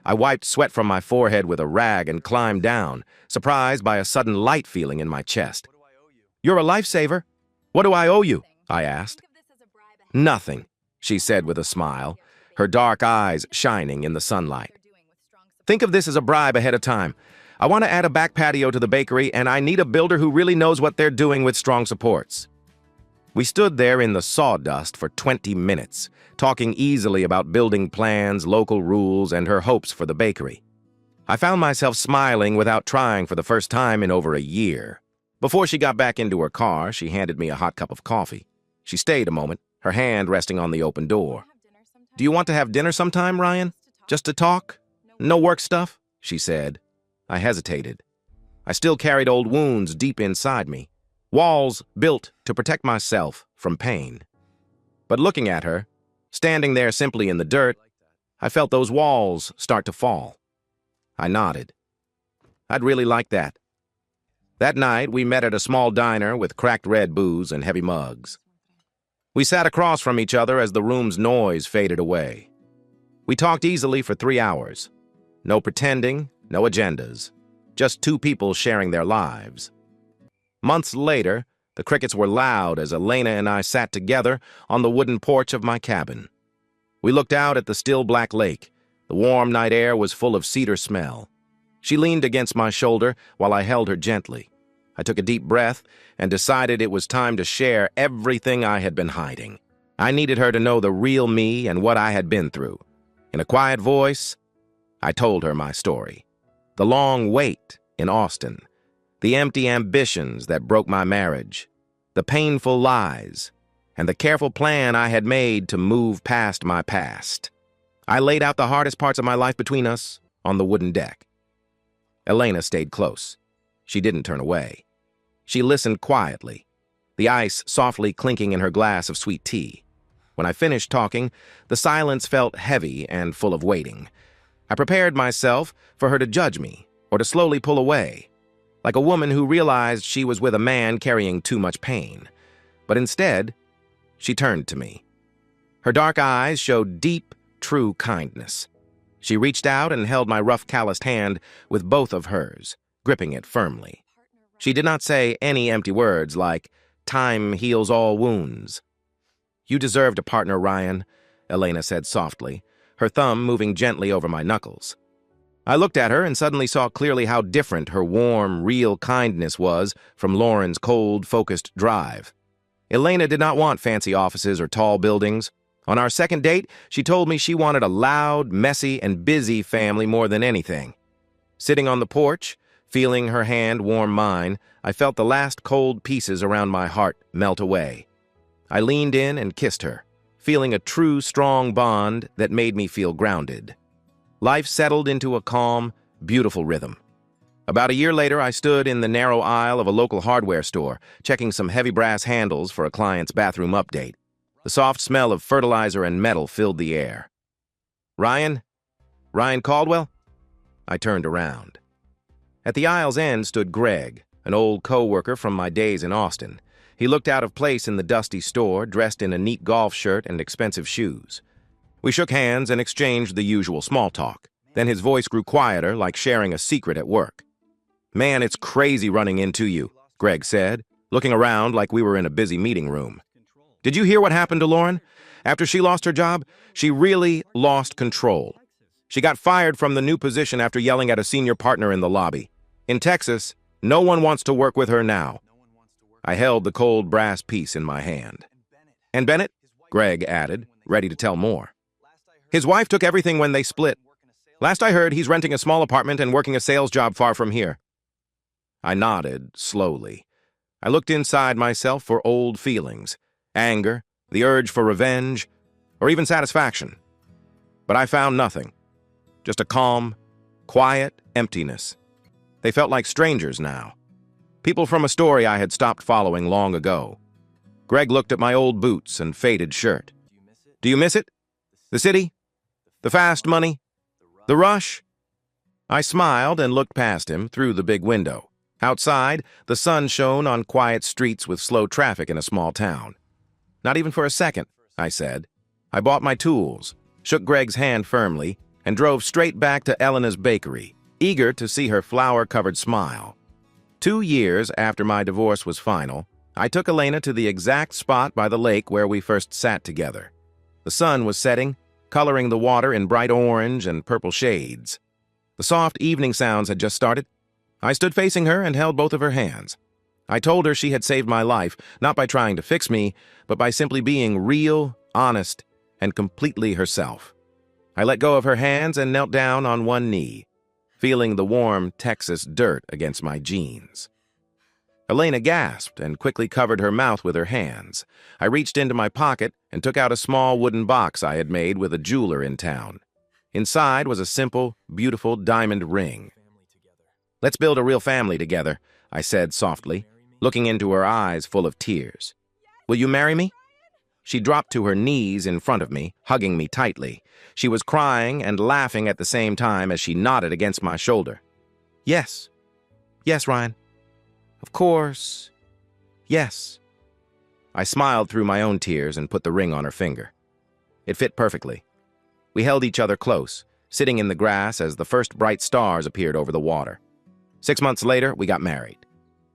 I wiped sweat from my forehead with a rag and climbed down, surprised by a sudden light feeling in my chest. "You're a lifesaver. What do I owe you?" I asked. "Nothing," she said with a smile, her dark eyes shining in the sunlight. "Think of this as a bribe ahead of time. I want to add a back patio to the bakery, and I need a builder who really knows what they're doing with strong supports." We stood there in the sawdust for 20 minutes, talking easily about building plans, local rules, and her hopes for the bakery. I found myself smiling without trying for the first time in over a year. Before she got back into her car, she handed me a hot cup of coffee. She stayed a moment, her hand resting on the open door. "Do you want to have dinner sometime, Ryan? Just to talk? No work stuff?" she said. I hesitated. I still carried old wounds deep inside me, walls built to protect myself from pain. But looking at her, standing there simply in the dirt, I felt those walls start to fall. I nodded. I'd really like that. That night, we met at a small diner with cracked red booze and heavy mugs. We sat across from each other as the room's noise faded away. We talked easily for 3 hours. No pretending, no agendas. Just two people sharing their lives. Months later, the crickets were loud as Elena and I sat together on the wooden porch of my cabin. We looked out at the still black lake. The warm night air was full of cedar smell. She leaned against my shoulder while I held her gently. I took a deep breath and decided it was time to share everything I had been hiding. I needed her to know the real me and what I had been through. In a quiet voice, I told her my story. The long wait in Austin, the empty ambitions that broke my marriage, the painful lies, and the careful plan I had made to move past my past. I laid out the hardest parts of my life between us on the wooden deck. Elena stayed close. She didn't turn away. She listened quietly, the ice softly clinking in her glass of sweet tea. When I finished talking, the silence felt heavy and full of waiting. I prepared myself for her to judge me or to slowly pull away, like a woman who realized she was with a man carrying too much pain. But instead, she turned to me. Her dark eyes showed deep, true kindness. She reached out and held my rough, calloused hand with both of hers, gripping it firmly. She did not say any empty words like, "Time heals all wounds." "You deserved a partner, Ryan," Elena said softly, her thumb moving gently over my knuckles. I looked at her and suddenly saw clearly how different her warm, real kindness was from Lauren's cold, focused drive. Elena did not want fancy offices or tall buildings. On our second date, she told me she wanted a loud, messy, and busy family more than anything. Sitting on the porch, feeling her hand warm mine, I felt the last cold pieces around my heart melt away. I leaned in and kissed her, feeling a true, strong bond that made me feel grounded. Life settled into a calm, beautiful rhythm. About a year later, I stood in the narrow aisle of a local hardware store, checking some heavy brass handles for a client's bathroom update. The soft smell of fertilizer and metal filled the air. "Ryan? Ryan Caldwell?" I turned around. At the aisle's end stood Greg, an old co-worker from my days in Austin. He looked out of place in the dusty store, dressed in a neat golf shirt and expensive shoes. We shook hands and exchanged the usual small talk. Then his voice grew quieter, like sharing a secret at work. "Man, it's crazy running into you," Greg said, looking around like we were in a busy meeting room. "Did you hear what happened to Lauren? After she lost her job, she really lost control. She got fired from the new position after yelling at a senior partner in the lobby. In Texas, no one wants to work with her now." I held the cold brass piece in my hand. "And Bennett?" Greg added, ready to tell more. "His wife took everything when they split. Last I heard, he's renting a small apartment and working a sales job far from here." I nodded slowly. I looked inside myself for old feelings, anger, the urge for revenge, or even satisfaction. But I found nothing. Just a calm, quiet emptiness. They felt like strangers now. People from a story I had stopped following long ago. Greg looked at my old boots and faded shirt. "Do you miss it? The city? The fast money? The rush?" I smiled and looked past him through the big window. Outside, the sun shone on quiet streets with slow traffic in a small town. "Not even for a second," I said. I bought my tools, shook Greg's hand firmly, and drove straight back to Elena's bakery, eager to see her flower-covered smile. 2 years after my divorce was final, I took Elena to the exact spot by the lake where we first sat together. The sun was setting, coloring the water in bright orange and purple shades. The soft evening sounds had just started. I stood facing her and held both of her hands. I told her she had saved my life, not by trying to fix me, but by simply being real, honest, and completely herself. I let go of her hands and knelt down on one knee, feeling the warm Texas dirt against my jeans. Elena gasped and quickly covered her mouth with her hands. I reached into my pocket and took out a small wooden box I had made with a jeweler in town. Inside was a simple, beautiful diamond ring. "Let's build a real family together," I said softly, looking into her eyes full of tears. "Will you marry me?" She dropped to her knees in front of me, hugging me tightly. She was crying and laughing at the same time as she nodded against my shoulder. "Yes. Yes, Ryan. Of course. Yes." I smiled through my own tears and put the ring on her finger. It fit perfectly. We held each other close, sitting in the grass as the first bright stars appeared over the water. 6 months later, we got married.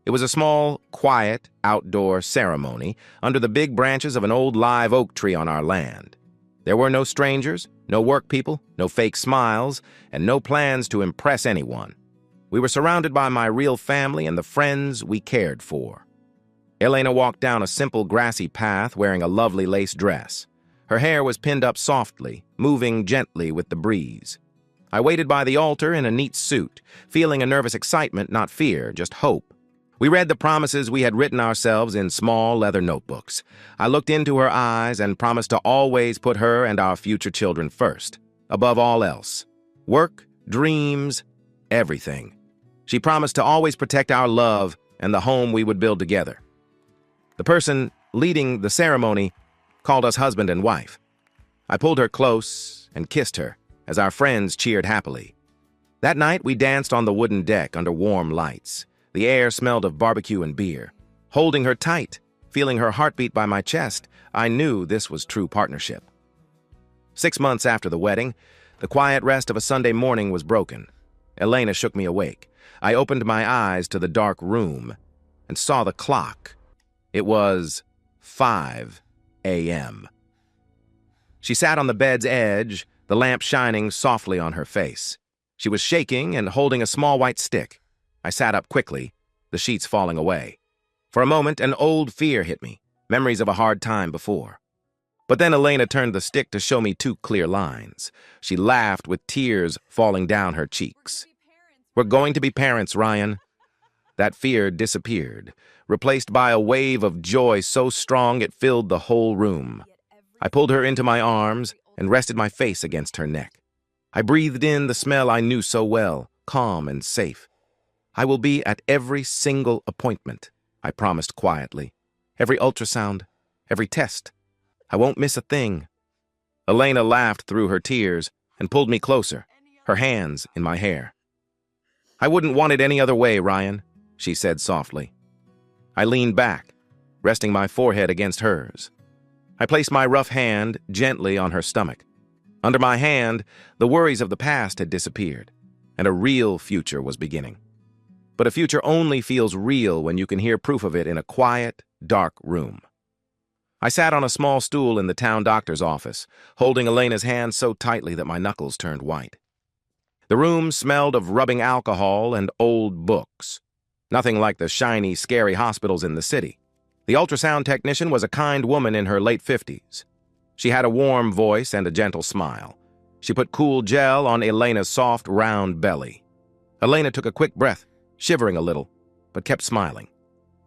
It was a small, quiet, outdoor ceremony under the big branches of an old live oak tree on our land. There were no strangers, no work people, no fake smiles, and no plans to impress anyone. We were surrounded by my real family and the friends we cared for. Elena walked down a simple grassy path wearing a lovely lace dress. Her hair was pinned up softly, moving gently with the breeze. I waited by the altar in a neat suit, feeling a nervous excitement, not fear, just hope. We read the promises we had written ourselves in small leather notebooks. I looked into her eyes and promised to always put her and our future children first, above all else. Work, dreams, everything. She promised to always protect our love and the home we would build together. The person leading the ceremony called us husband and wife. I pulled her close and kissed her as our friends cheered happily. That night, we danced on the wooden deck under warm lights. The air smelled of barbecue and beer. Holding her tight, feeling her heartbeat by my chest, I knew this was true partnership. 6 months after the wedding, the quiet rest of a Sunday morning was broken. Elena shook me awake. I opened my eyes to the dark room and saw the clock. It was 5 a.m. She sat on the bed's edge, the lamp shining softly on her face. She was shaking and holding a small white stick. I sat up quickly, the sheets falling away. For a moment, an old fear hit me, memories of a hard time before. But then Elena turned the stick to show me 2 clear lines. She laughed with tears falling down her cheeks. "We're going to be parents, Ryan." That fear disappeared, replaced by a wave of joy so strong it filled the whole room. I pulled her into my arms and rested my face against her neck. I breathed in the smell I knew so well, calm and safe. "I will be at every single appointment," I promised quietly. "Every ultrasound, every test. I won't miss a thing." Elena laughed through her tears and pulled me closer, her hands in my hair. "I wouldn't want it any other way, Ryan," she said softly. I leaned back, resting my forehead against hers. I placed my rough hand gently on her stomach. Under my hand, the worries of the past had disappeared, and a real future was beginning. But a future only feels real when you can hear proof of it in a quiet, dark room. I sat on a small stool in the town doctor's office, holding Elena's hand so tightly that my knuckles turned white. The room smelled of rubbing alcohol and old books. Nothing like the shiny, scary hospitals in the city. The ultrasound technician was a kind woman in her late 50s. She had a warm voice and a gentle smile. She put cool gel on Elena's soft, round belly. Elena took a quick breath, shivering a little, but kept smiling.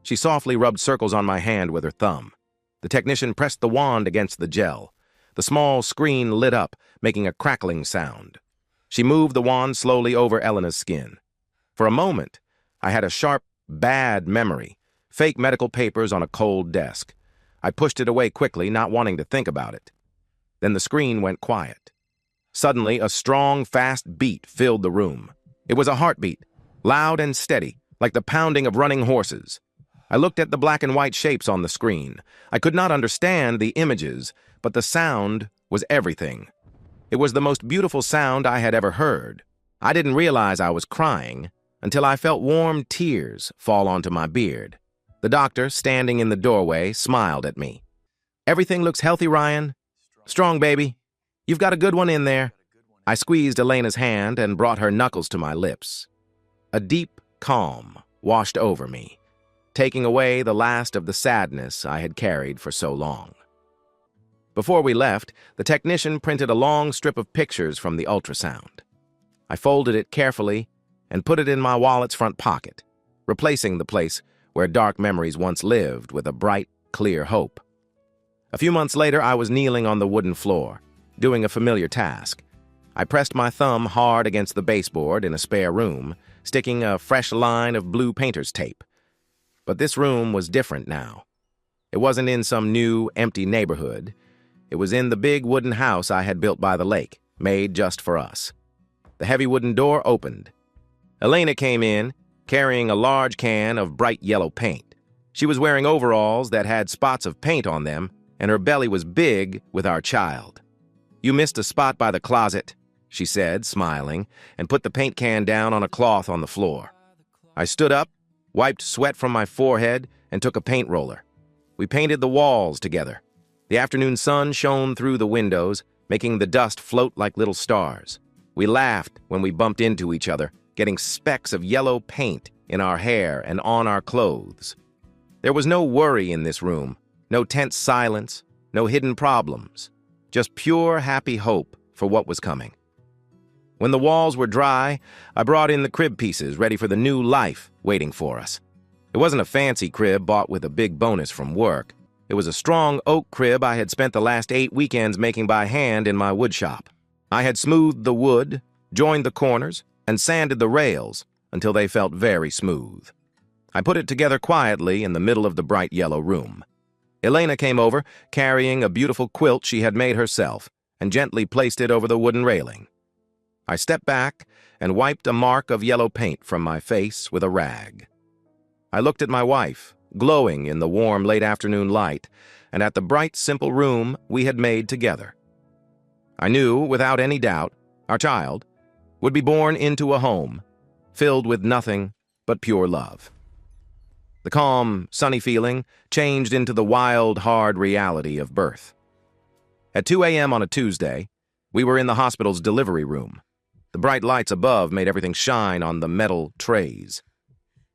She softly rubbed circles on my hand with her thumb. The technician pressed the wand against the gel. The small screen lit up, making a crackling sound. She moved the wand slowly over Elena's skin. For a moment, I had a sharp, bad memory, fake medical papers on a cold desk. I pushed it away quickly, not wanting to think about it. Then the screen went quiet. Suddenly, a strong, fast beat filled the room. It was a heartbeat, loud and steady, like the pounding of running horses. I looked at the black and white shapes on the screen. I could not understand the images, but the sound was everything. It was the most beautiful sound I had ever heard. I didn't realize I was crying until I felt warm tears fall onto my beard. The doctor, standing in the doorway, smiled at me. "Everything looks healthy, Ryan. Strong, baby. You've got a good one in there." I squeezed Elena's hand and brought her knuckles to my lips. A deep calm washed over me, taking away the last of the sadness I had carried for so long. Before we left, the technician printed a long strip of pictures from the ultrasound. I folded it carefully and put it in my wallet's front pocket, replacing the place where dark memories once lived with a bright, clear hope. A few months later, I was kneeling on the wooden floor, doing a familiar task. I pressed my thumb hard against the baseboard in a spare room, sticking a fresh line of blue painter's tape. But this room was different now. It wasn't in some new, empty neighborhood. It was in the big wooden house I had built by the lake, made just for us. The heavy wooden door opened. Elena came in, carrying a large can of bright yellow paint. She was wearing overalls that had spots of paint on them, and her belly was big with our child. "You missed a spot by the closet," she said, smiling, and put the paint can down on a cloth on the floor. I stood up, wiped sweat from my forehead, and took a paint roller. We painted the walls together. The afternoon sun shone through the windows, making the dust float like little stars. We laughed when we bumped into each other, getting specks of yellow paint in our hair and on our clothes. There was no worry in this room, no tense silence, no hidden problems, just pure happy hope for what was coming. When the walls were dry, I brought in the crib pieces ready for the new life waiting for us. It wasn't a fancy crib bought with a big bonus from work. It was a strong oak crib I had spent the last 8 weekends making by hand in my wood shop. I had smoothed the wood, joined the corners, and sanded the rails until they felt very smooth. I put it together quietly in the middle of the bright yellow room. Elena came over, carrying a beautiful quilt she had made herself, and gently placed it over the wooden railing. I stepped back and wiped a mark of yellow paint from my face with a rag. I looked at my wife, glowing in the warm late afternoon light, and at the bright, simple room we had made together. I knew, without any doubt, our child would be born into a home filled with nothing but pure love. The calm, sunny feeling changed into the wild, hard reality of birth. At 2 a.m. on a Tuesday, we were in the hospital's delivery room. The bright lights above made everything shine on the metal trays.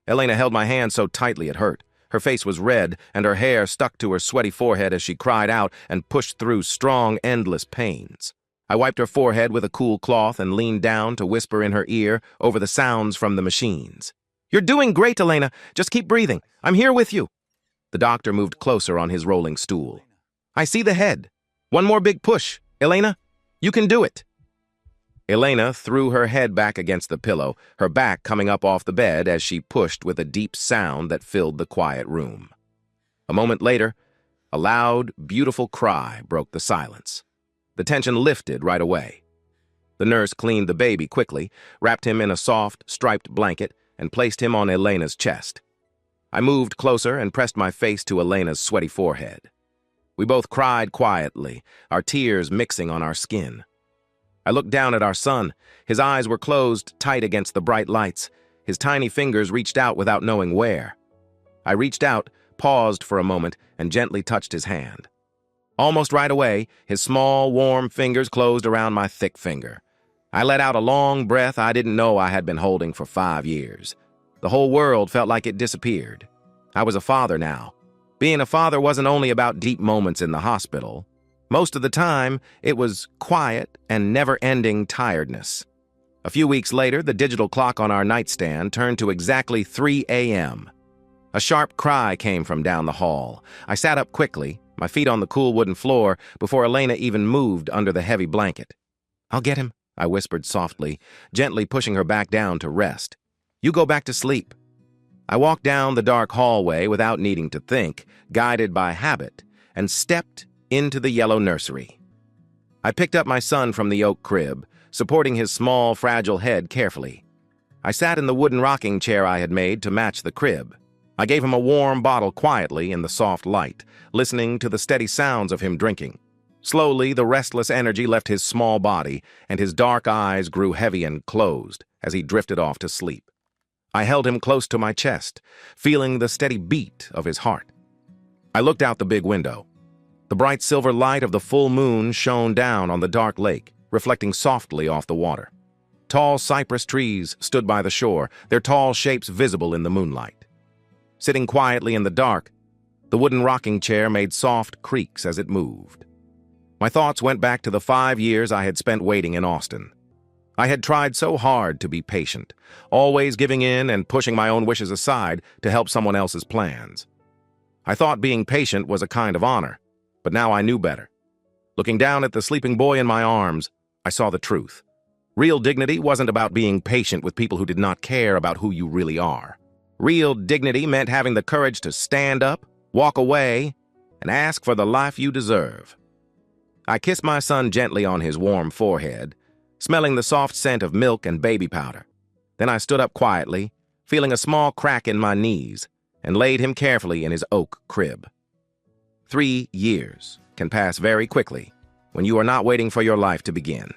Elena held my hand so tightly it hurt. Her face was red, and her hair stuck to her sweaty forehead as she cried out and pushed through strong, endless pains. I wiped her forehead with a cool cloth and leaned down to whisper in her ear over the sounds from the machines. "You're doing great, Elena. Just keep breathing. I'm here with you." The doctor moved closer on his rolling stool. "I see the head. One more big push. Elena, you can do it." Elena threw her head back against the pillow, her back coming up off the bed as she pushed with a deep sound that filled the quiet room. A moment later, a loud, beautiful cry broke the silence. The tension lifted right away. The nurse cleaned the baby quickly, wrapped him in a soft, striped blanket, and placed him on Elena's chest. I moved closer and pressed my face to Elena's sweaty forehead. We both cried quietly, our tears mixing on our skin. I looked down at our son. His eyes were closed tight against the bright lights. His tiny fingers reached out without knowing where. I reached out, paused for a moment, and gently touched his hand. Almost right away, his small, warm fingers closed around my thick finger. I let out a long breath I didn't know I had been holding for 5 years. The whole world felt like it disappeared. I was a father now. Being a father wasn't only about deep moments in the hospital. Most of the time, it was quiet and never-ending tiredness. A few weeks later, the digital clock on our nightstand turned to exactly 3 a.m. A sharp cry came from down the hall. I sat up quickly, my feet on the cool wooden floor, before Elena even moved under the heavy blanket. "I'll get him," I whispered softly, gently pushing her back down to rest. "You go back to sleep." I walked down the dark hallway without needing to think, guided by habit, and stepped into the yellow nursery. I picked up my son from the oak crib, supporting his small, fragile head carefully. I sat in the wooden rocking chair I had made to match the crib. I gave him a warm bottle quietly in the soft light, listening to the steady sounds of him drinking. Slowly, the restless energy left his small body, and his dark eyes grew heavy and closed as he drifted off to sleep. I held him close to my chest, feeling the steady beat of his heart. I looked out the big window. The bright silver light of the full moon shone down on the dark lake, reflecting softly off the water. Tall cypress trees stood by the shore, their tall shapes visible in the moonlight. Sitting quietly in the dark, the wooden rocking chair made soft creaks as it moved. My thoughts went back to the 5 years I had spent waiting in Austin. I had tried so hard to be patient, always giving in and pushing my own wishes aside to help someone else's plans. I thought being patient was a kind of honor, but now I knew better. Looking down at the sleeping boy in my arms, I saw the truth. Real dignity wasn't about being patient with people who did not care about who you really are. Real dignity meant having the courage to stand up, walk away, and ask for the life you deserve. I kissed my son gently on his warm forehead, smelling the soft scent of milk and baby powder. Then I stood up quietly, feeling a small crack in my knees, and laid him carefully in his oak crib. 3 years can pass very quickly when you are not waiting for your life to begin.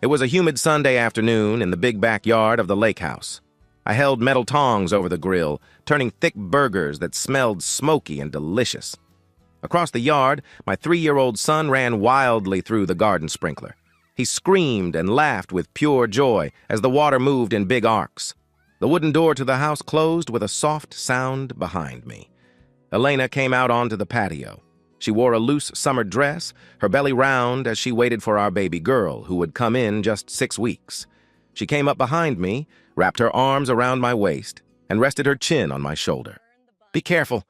It was a humid Sunday afternoon in the big backyard of the lake house. I held metal tongs over the grill, turning thick burgers that smelled smoky and delicious. Across the yard, my 3-year-old son ran wildly through the garden sprinkler. He screamed and laughed with pure joy as the water moved in big arcs. The wooden door to the house closed with a soft sound behind me. Elena came out onto the patio. She wore a loose summer dress, her belly round as she waited for our baby girl, who would come in just 6 weeks. She came up behind me, wrapped her arms around my waist, and rested her chin on my shoulder. "Be careful.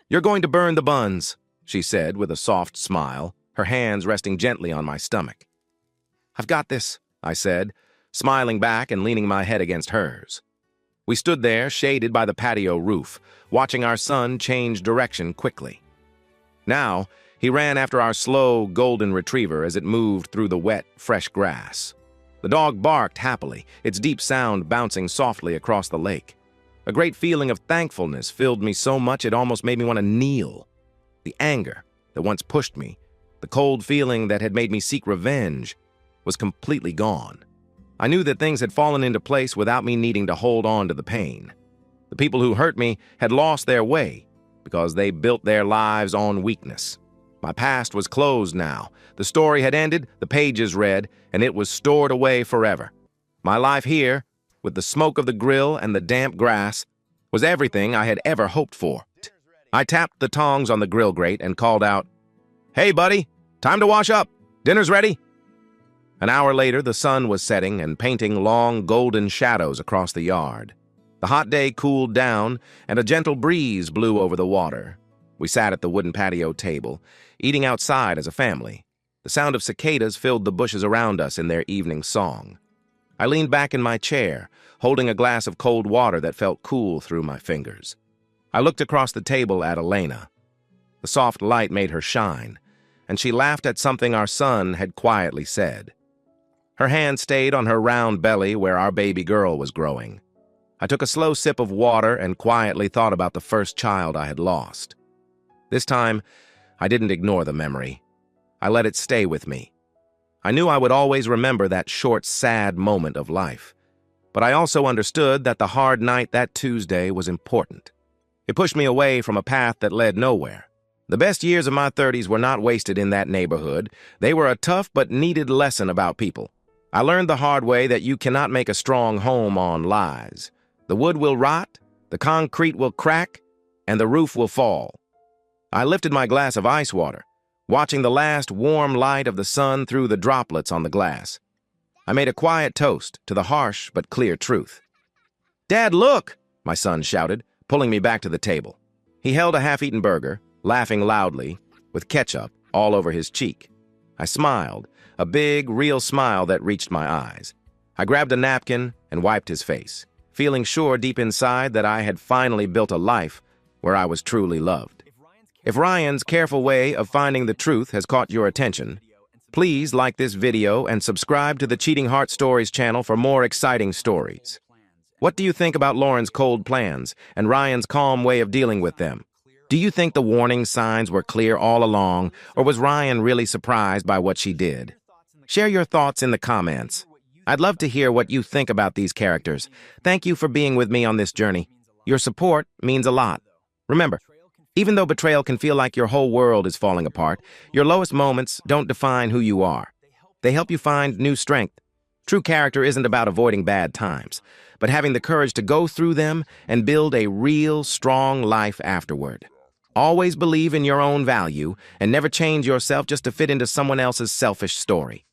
You're going to burn the buns," she said with a soft smile, her hands resting gently on my stomach. "I've got this," I said, smiling back and leaning my head against hers. We stood there, shaded by the patio roof, watching our son change direction quickly. Now, he ran after our slow, golden retriever as it moved through the wet, fresh grass. The dog barked happily, its deep sound bouncing softly across the lake. A great feeling of thankfulness filled me so much it almost made me want to kneel. The anger that once pushed me, the cold feeling that had made me seek revenge, was completely gone. I knew that things had fallen into place without me needing to hold on to the pain. The people who hurt me had lost their way because they built their lives on weakness. My past was closed now. The story had ended, the pages read, and it was stored away forever. My life here, with the smoke of the grill and the damp grass, was everything I had ever hoped for. I tapped the tongs on the grill grate and called out, "Hey, buddy, time to wash up. Dinner's ready." An hour later, the sun was setting and painting long golden shadows across the yard. The hot day cooled down, and a gentle breeze blew over the water. We sat at the wooden patio table, eating outside as a family. The sound of cicadas filled the bushes around us in their evening song. I leaned back in my chair, holding a glass of cold water that felt cool through my fingers. I looked across the table at Elena. The soft light made her shine, and she laughed at something our son had quietly said. Her hand stayed on her round belly where our baby girl was growing. I took a slow sip of water and quietly thought about the first child I had lost. This time, I didn't ignore the memory. I let it stay with me. I knew I would always remember that short, sad moment of life. But I also understood that the hard night that Tuesday was important. It pushed me away from a path that led nowhere. The best years of my 30s were not wasted in that neighborhood. They were a tough but needed lesson about people. I learned the hard way that you cannot make a strong home on lies. The wood will rot, the concrete will crack, and the roof will fall. I lifted my glass of ice water, watching the last warm light of the sun through the droplets on the glass. I made a quiet toast to the harsh but clear truth. "Dad, look!" my son shouted, pulling me back to the table. He held a half-eaten burger, laughing loudly, with ketchup all over his cheek. I smiled, a big, real smile that reached my eyes. I grabbed a napkin and wiped his face, feeling sure deep inside that I had finally built a life where I was truly loved. If Ryan's careful way of finding the truth has caught your attention, please like this video and subscribe to the Cheating Heart Stories channel for more exciting stories. What do you think about Lauren's cold plans and Ryan's calm way of dealing with them? Do you think the warning signs were clear all along, or was Ryan really surprised by what she did? Share your thoughts in the comments. I'd love to hear what you think about these characters. Thank you for being with me on this journey. Your support means a lot. Remember, even though betrayal can feel like your whole world is falling apart, your lowest moments don't define who you are. They help you find new strength. True character isn't about avoiding bad times, but having the courage to go through them and build a real, strong life afterward. Always believe in your own value and never change yourself just to fit into someone else's selfish story.